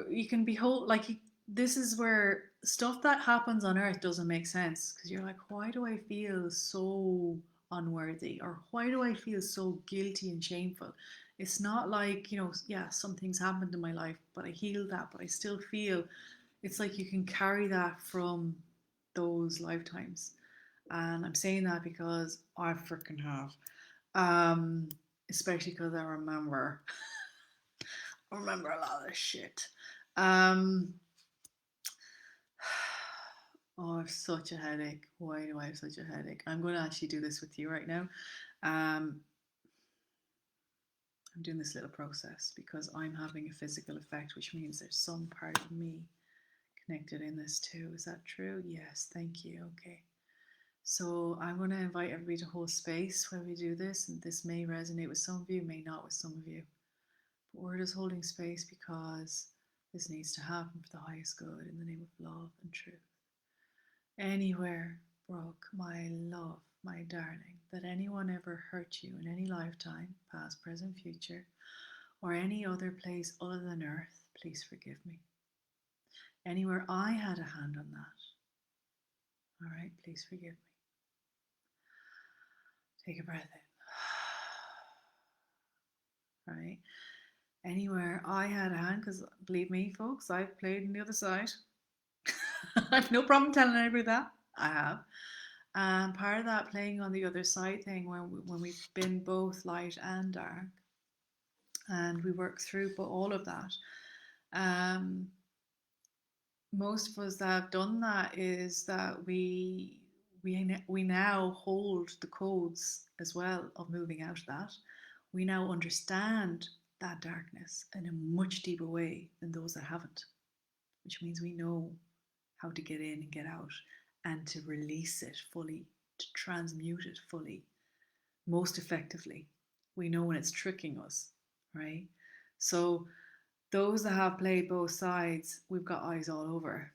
S1: you can behold, like, this is where stuff that happens on Earth doesn't make sense, because you're like, why do I feel so unworthy, or why do I feel so guilty and shameful? It's not like, yeah, some things happened in my life, but I healed that, but I still feel it's like you can carry that from those lifetimes. And I'm saying that because I freaking have. Um, Especially because I remember a lot of shit. Um, oh, I have such a headache. Why do I have such a headache? I'm going to actually do this with you right now. Um, I'm doing this little process because I'm having a physical effect, which means there's some part of me connected in this too. Is that true? Yes, thank you. Okay. So I'm going to invite everybody to hold space while we do this, and this may resonate with some of you, may not with some of you. But we're just holding space because this needs to happen for the highest good in the name of love and truth. Anywhere, Brooke, my love, my darling, that anyone ever hurt you in any lifetime, past, present, future, or any other place other than earth, please forgive me. Anywhere I had a hand on that, all right, please forgive me. Take a breath in. All right. Anywhere I had a hand, because believe me, folks, I've played on the other side. I've no problem telling anybody that. I have. And part of that playing on the other side thing, when we've been both light and dark, and we work through but all of that. Um, Most of us that have done that is that we now hold the codes as well of moving out of that. We now understand that darkness in a much deeper way than those that haven't, which means we know how to get in and get out and to release it fully, to transmute it fully, most effectively. We know when it's tricking us, right? So those that have played both sides, we've got eyes all over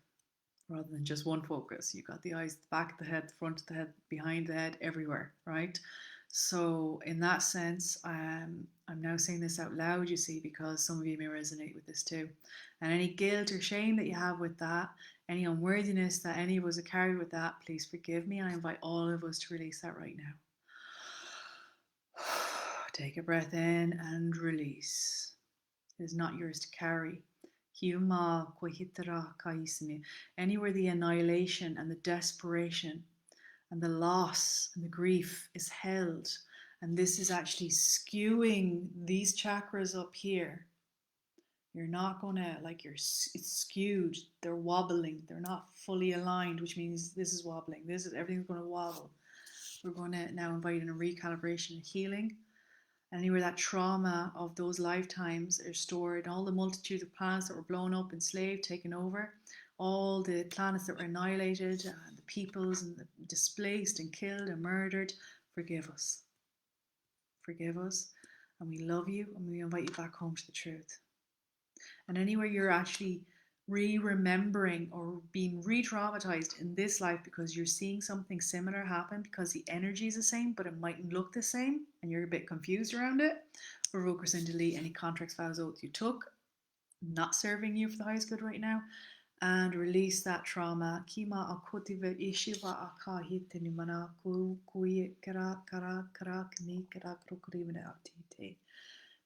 S1: rather than just one focus. You've got the eyes, the back of the head, the front of the head, behind the head, everywhere, right? So in that sense, I'm now saying this out loud, you see, because some of you may resonate with this too. And any guilt or shame that you have with that, any unworthiness that any of us are carried with that, please forgive me. I invite all of us to release that right now. Take a breath in and release. It is not yours to carry. Anywhere the annihilation and the desperation and the loss and the grief is held, and this is actually skewing these chakras up here. You're not gonna it's skewed. They're wobbling. They're not fully aligned, which means this is wobbling. Everything's gonna wobble. We're going to now invite in a recalibration and healing. Anywhere that trauma of those lifetimes are stored, all the multitude of planets that were blown up, enslaved, taken over, all the planets that were annihilated, the peoples and the displaced and killed and murdered, forgive us. Forgive us. And we love you and we invite you back home to the truth. And anywhere you're actually remembering or being re-traumatized in this life because you're seeing something similar happen because the energy is the same but it mightn't look the same and you're a bit confused around it, revoke, rescind, delete any contracts, vows, oaths you took not serving you for the highest good right now, and release that trauma. Kima akotiva ishiva akahitini mana kui kara kara kara kni kara krokorivene atite.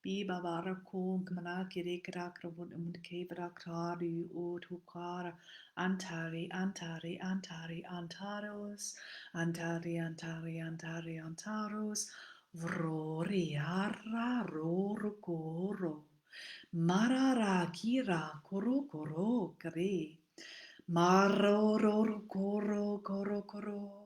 S1: Bi babara kon kamana kiri kara krabun umke vara krari o tukara antari antari antari antaros antari antari antari antaros vrori arra roro koro marara kira koro koro kare maroro koro koro koro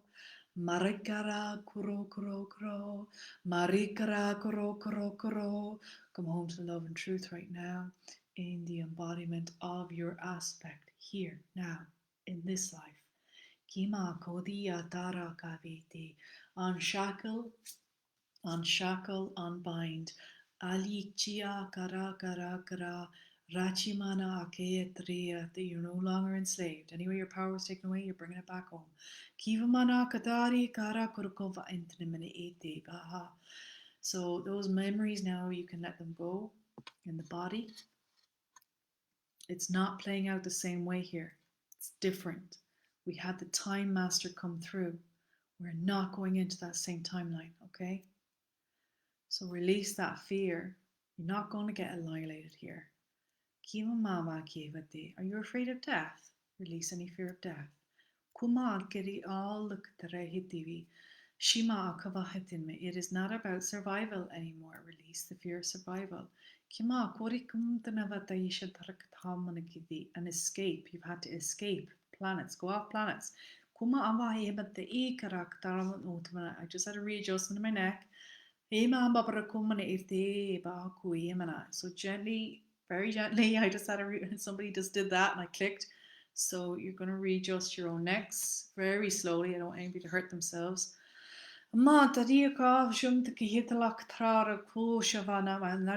S1: Marikara kuro kuro kuro, marikara kuro kuro kuro. Come home to love and truth right now in the embodiment of your aspect here, now, in this life. Kima kodiya tara kaviti. Unshackle, unbind. Alikchia kara kara kara. Rachimana akeyatriya, that you're no longer enslaved. Anyway, your power was taken away, you're bringing it back home. Kivamana katari kara kurkova intinimini baha. So those memories now, you can let them go in the body. It's not playing out the same way here. It's different. We had the time master come through. We're not going into that same timeline, okay? So release that fear You're not going to get annihilated here. Are you afraid of death? Release any fear of death. It is not about survival anymore. Release the fear of survival. An escape. You've had to escape planets. Go off planets. I just had a readjustment in my neck. So gently, very gently, I just had somebody just did that and I clicked. So you're going to readjust your own necks very slowly. I don't want anybody to hurt themselves. And that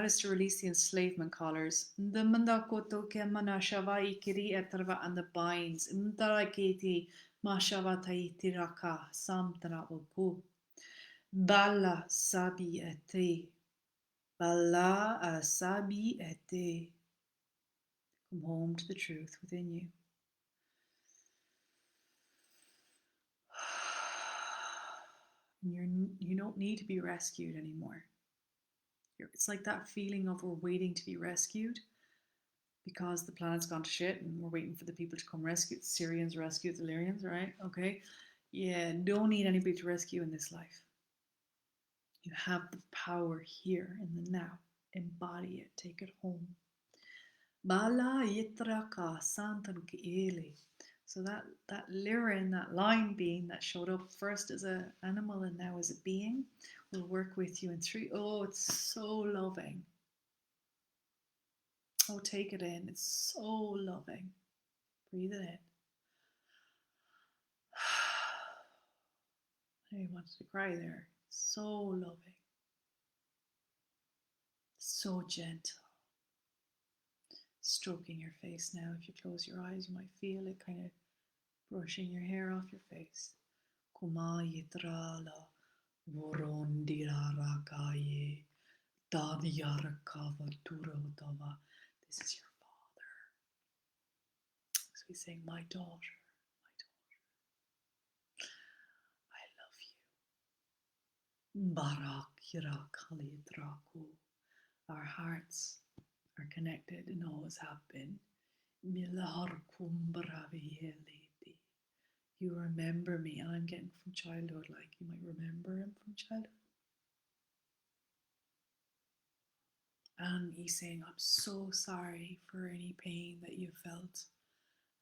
S1: is to release the enslavement collars and the binds. Bala sabi ete. Bala asabi ete. Come home to the truth within you. You don't need to be rescued anymore. It's like that feeling of we're waiting to be rescued because the planet's gone to shit and we're waiting for the people to come rescue. The Syrians rescue the Lyrians, right? Okay. Yeah, don't need anybody to rescue in this life. You have the power here in the now. Embody it. Take it home. Bala yitraka santanuk ele. So that lyran, that line being that showed up first as an animal and now as a being, will work with you in three. Oh, it's so loving. Oh, take it in. It's so loving. Breathe it in. I wanted to cry there. So loving. So gentle. Stroking your face now. If you close your eyes, you might feel it kind of brushing your hair off your face. Kumayitrala Vorondirarakaye Daviarakavaturo. This is your father. So we sing, my daughter, I love you. Barakira Kalidraku. Our hearts are connected and always have been. You remember me, and I'm getting from childhood, like you might remember him from childhood. And he's saying, I'm so sorry for any pain that you felt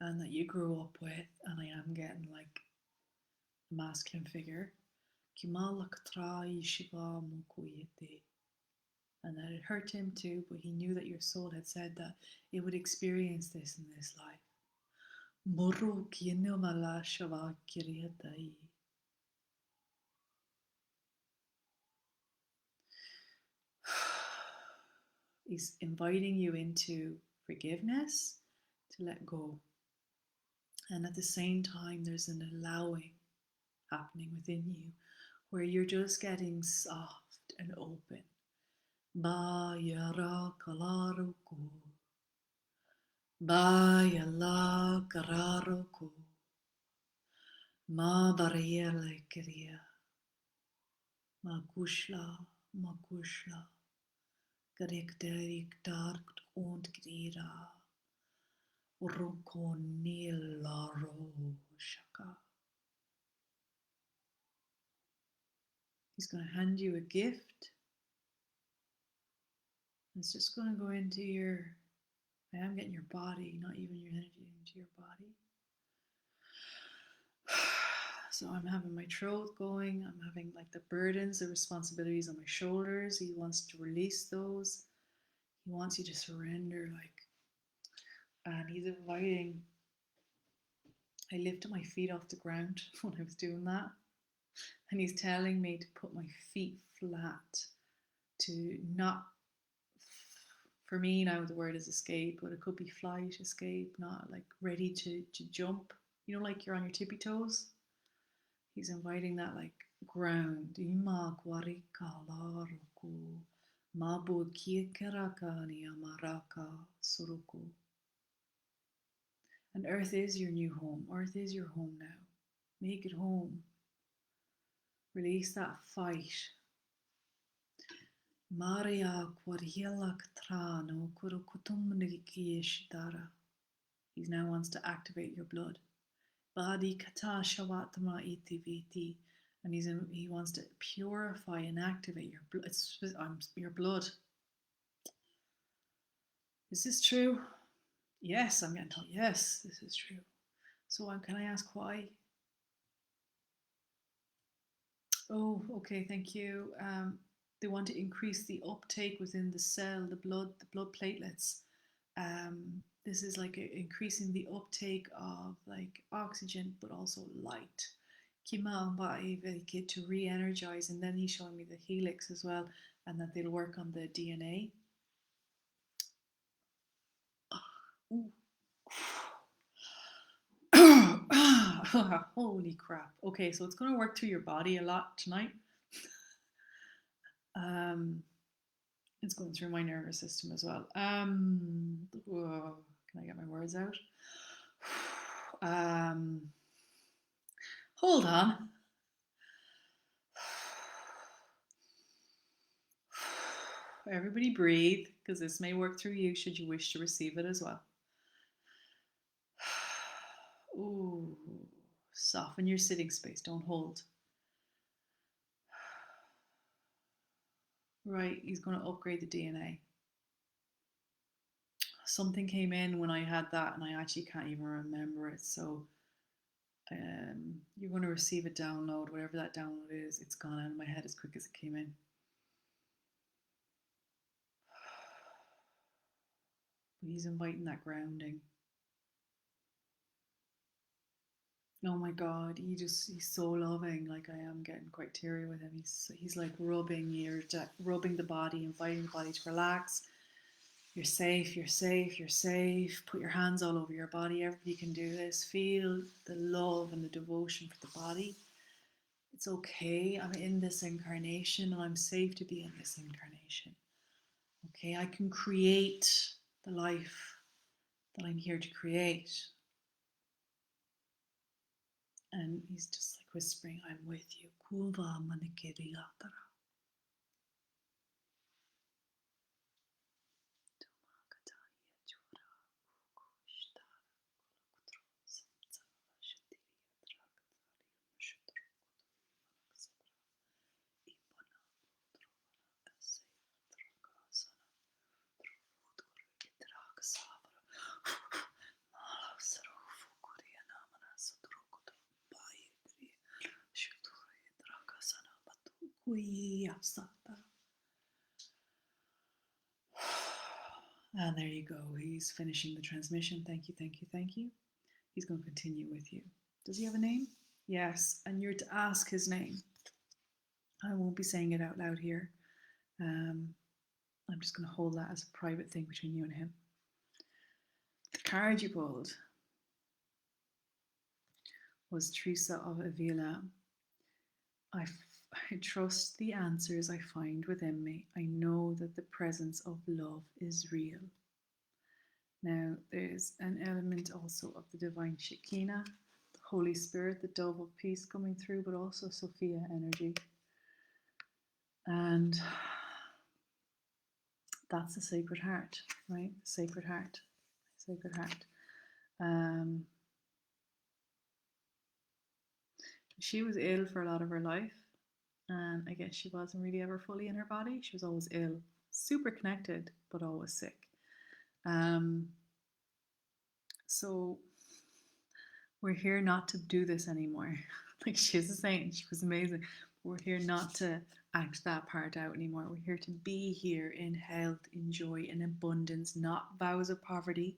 S1: and that you grew up with. And I am getting like a masculine figure. And that it hurt him too, but he knew that your soul had said that it would experience this in this life. He's inviting you into forgiveness, to let go. And at the same time, there's an allowing happening within you where you're just getting soft and open. Ba yara kalaruku. Ba yala kararuku. Ma barriere kiria. Ma kushla. Garikderik dark und grira. Shaka. He's going to hand you a gift. It's just going to go into your, I am getting your body, not even your energy, into your body. So I'm having my throat going. I'm having like the burdens, the responsibilities on my shoulders. He wants to release those. He wants you to surrender, like, and he's inviting. I lifted my feet off the ground when I was doing that. And he's telling me to put my feet flat, to not, for me now the word is escape, but it could be flight, escape, not like ready to jump. You know, like you're on your tippy toes. He's inviting that like ground. And earth is your new home. Earth is your home now. Make it home. Release that fight. Maria Kwariela Katrano Kurukutumnikishidara. He now wants to activate your blood. Badi Kata Shawatama Itiviti. And he wants to purify and activate your blood. Your blood. Is this true? Yes, I'm getting told. Yes, this is true. So can I ask why? Oh, okay, thank you. They want to increase the uptake within the cell, the blood platelets. This is like increasing the uptake of like oxygen, but also light. To re-energize, and then he's showing me the helix as well, and that they'll work on the DNA. Ooh. Holy crap. Okay, so it's going to work through your body a lot tonight. It's going through my nervous system as well. Can I get my words out? Hold on. Everybody breathe, because this may work through you should you wish to receive it as well. Ooh, soften your sitting space, don't hold. Right, he's going to upgrade the DNA. Something came in when I had that and I actually can't even remember it. So you're going to receive a download, whatever that download is. It's gone out of my head as quick as it came in. But he's inviting that grounding. Oh my God, he's so loving. Like, I am getting quite teary with him. He's like rubbing the body, inviting the body to relax. You're safe, you're safe, you're safe. Put your hands all over your body. Everybody can do this. Feel the love and the devotion for the body. It's okay. I'm in this incarnation and I'm safe to be in this incarnation. Okay, I can create the life that I'm here to create. And he's just like whispering, I'm with you. Kuva manikiriyatara. And there you go. He's finishing the transmission. Thank you, thank you, thank you. He's going to continue with you. Does he have a name? Yes, and you're to ask his name. I won't be saying it out loud here. I'm just going to hold that as a private thing between you and him. The card you pulled was Teresa of Avila. I trust the answers I find within me. I know that the presence of love is real. Now, there's an element also of the divine Shekinah, the Holy Spirit, the dove of peace coming through, but also Sophia energy. And that's the Sacred Heart, right? Sacred Heart. Sacred Heart. She was ill for a lot of her life, and I guess she wasn't really ever fully in her body. She was always ill, super connected, but always sick. So we're here not to do this anymore. Like, she's a saint, she was amazing. We're here not to act that part out anymore. We're here to be here in health, in joy, in abundance, not vows of poverty,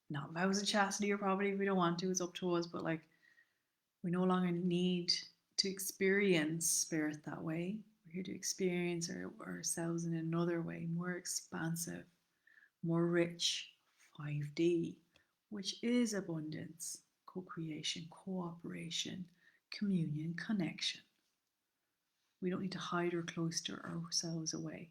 S1: not vows of chastity or poverty if we don't want to. It's up to us, but like, we no longer need to experience spirit that way. We're here to experience ourselves in another way, more expansive, more rich, 5D, which is abundance, co-creation, cooperation, communion, connection. We don't need to hide or cloister ourselves away.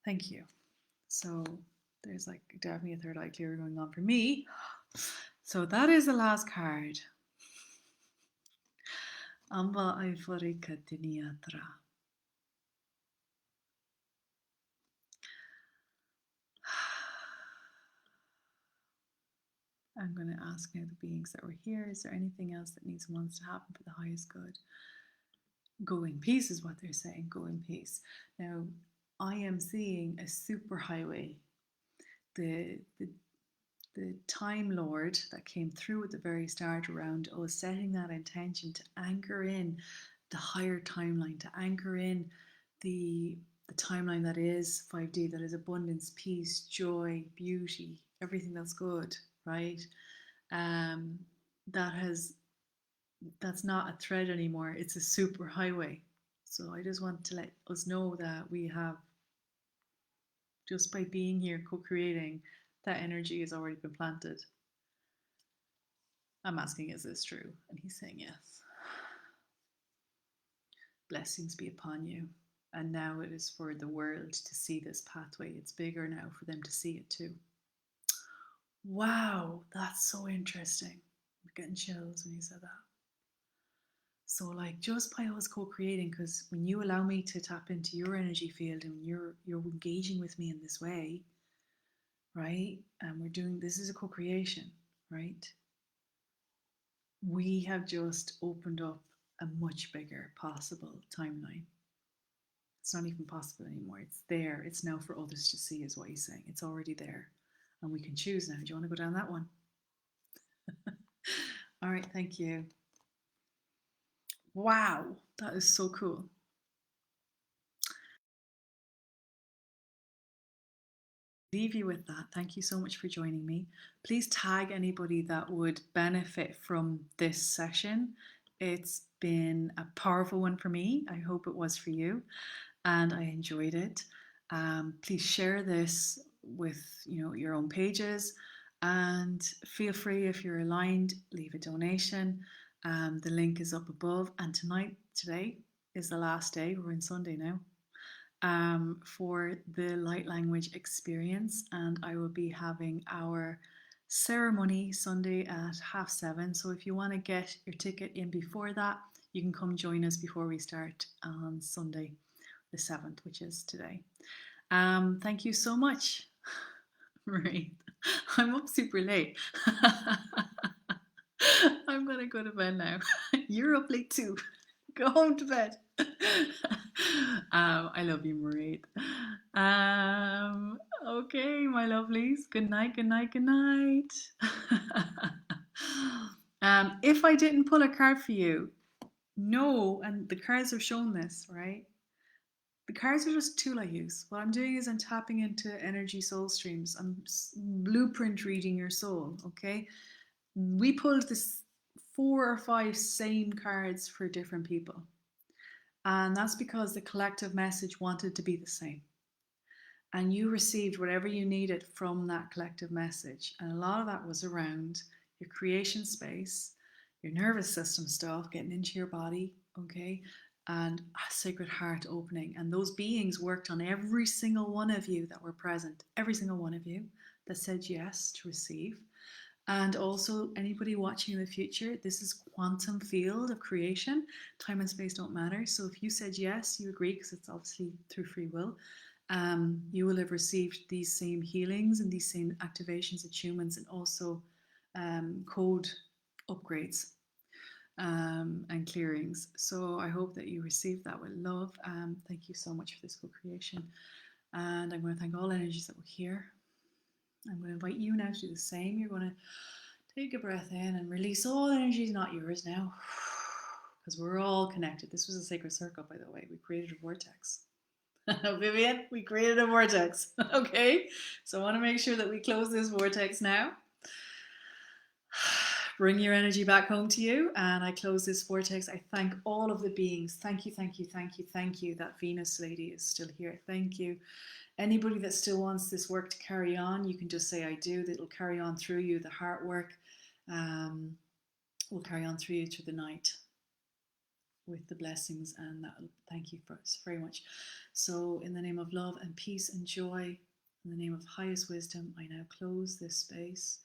S1: Thank you. So there's like definitely a third eye clear going on for me. So that is the last card. Amba aiforika diniatra. I'm going to ask now the beings that were here, is there anything else that needs and wants to happen for the highest good? Go in peace is what they're saying. Go in peace. Now, I am seeing a superhighway. The Time Lord that came through at the very start around us setting that intention to anchor in the higher timeline, to anchor in the timeline that is 5D, that is abundance, peace, joy, beauty, everything that's good, right? Um, that has that's not a thread anymore. It's a super highway. So I just want to let us know that we have, just by being here co-creating, that energy has already been planted. I'm asking, is this true? And he's saying yes. Blessings be upon you. And now it is for the world to see this pathway. It's bigger now for them to see it too. Wow, that's so interesting. I'm getting chills when you said that. So like just by us co-creating, because when you allow me to tap into your energy field and you're engaging with me in this way, right? And we're doing, this is a co-creation, right? We have just opened up a much bigger possible timeline. It's not even possible anymore. It's there. It's now for others to see, is what he's saying. It's already there. And we can choose now. Do you want to go down that one? All right, thank you. Wow, that is so cool. Leave you with that. Thank you so much for joining me. Please tag anybody that would benefit from this session. It's been a powerful one for me. I hope it was for you, and I enjoyed it. Please share this with your own pages, and feel free, if you're aligned, leave a donation. The link is up above, and today is the last day. We're in Sunday now. For the light language experience, and I will be having our ceremony Sunday at 7:30. So if you want to get your ticket in before that, you can come join us before we start on Sunday the 7th, which is today. Thank you so much. Right, I'm up super late. I'm gonna go to bed now. You're up late too. Go home to bed. I love you, Marie. Okay, my lovelies. Good night, good night, good night. If I didn't pull a card for you, no, and the cards have shown this, right? The cards are just tool I use. What I'm doing is I'm tapping into energy soul streams. I'm blueprint reading your soul, okay? We pulled this 4 or 5 same cards for different people. And that's because the collective message wanted to be the same. And you received whatever you needed from that collective message. And a lot of that was around your creation space, your nervous system stuff, getting into your body, okay? And a sacred heart opening. And those beings worked on every single one of you that were present, every single one of you that said yes to receive. And also, anybody watching in the future, this is quantum field of creation. Time and space don't matter. So if you said yes, you agree, because it's obviously through free will, you will have received these same healings and these same activations, attunements, and also code upgrades and clearings. So I hope that you received that with love. Thank you so much for this co-creation. And I'm going to thank all energies that were here. I'm going to invite you now to do the same. You're going to take a breath in and release all energies not yours now, because we're all connected. This was a sacred circle, by the way. We created a vortex. Vivian, we created a vortex. Okay, so I want to make sure that we close this vortex now. Bring your energy back home to you, and I close this vortex. I thank all of the beings. Thank you, thank you, thank you, thank you. That Venus lady is still here. Thank you. Anybody that still wants this work to carry on, you can just say I do. It'll carry on through you. The heart work will carry on through you through the night with the blessings, and that thank you very much. So in the name of love and peace and joy, in the name of highest wisdom, I now close this space.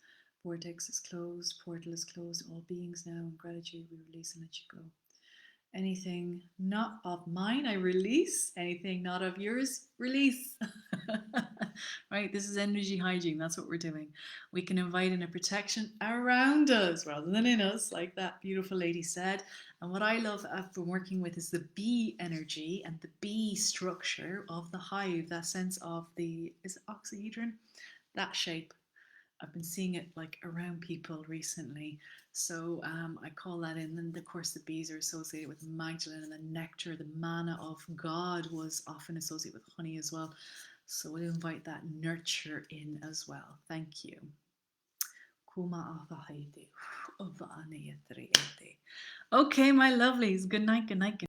S1: Vortex is closed, portal is closed. All beings now, in gratitude, we release and let you go. Anything not of mine, I release. Anything not of yours, release. Right? This is energy hygiene. That's what we're doing. We can invite in a protection around us rather than in us, like that beautiful lady said. And what I love for working with is the bee energy and the bee structure of the hive, that sense of the, is it oxyhedron? That shape. I've been seeing it like around people recently. So I call that in. And of course, the bees are associated with Magdalene, and the nectar, the manna of God was often associated with honey as well. So we'll invite that nurture in as well. Thank you. Okay, my lovelies. Good night, good night, good night.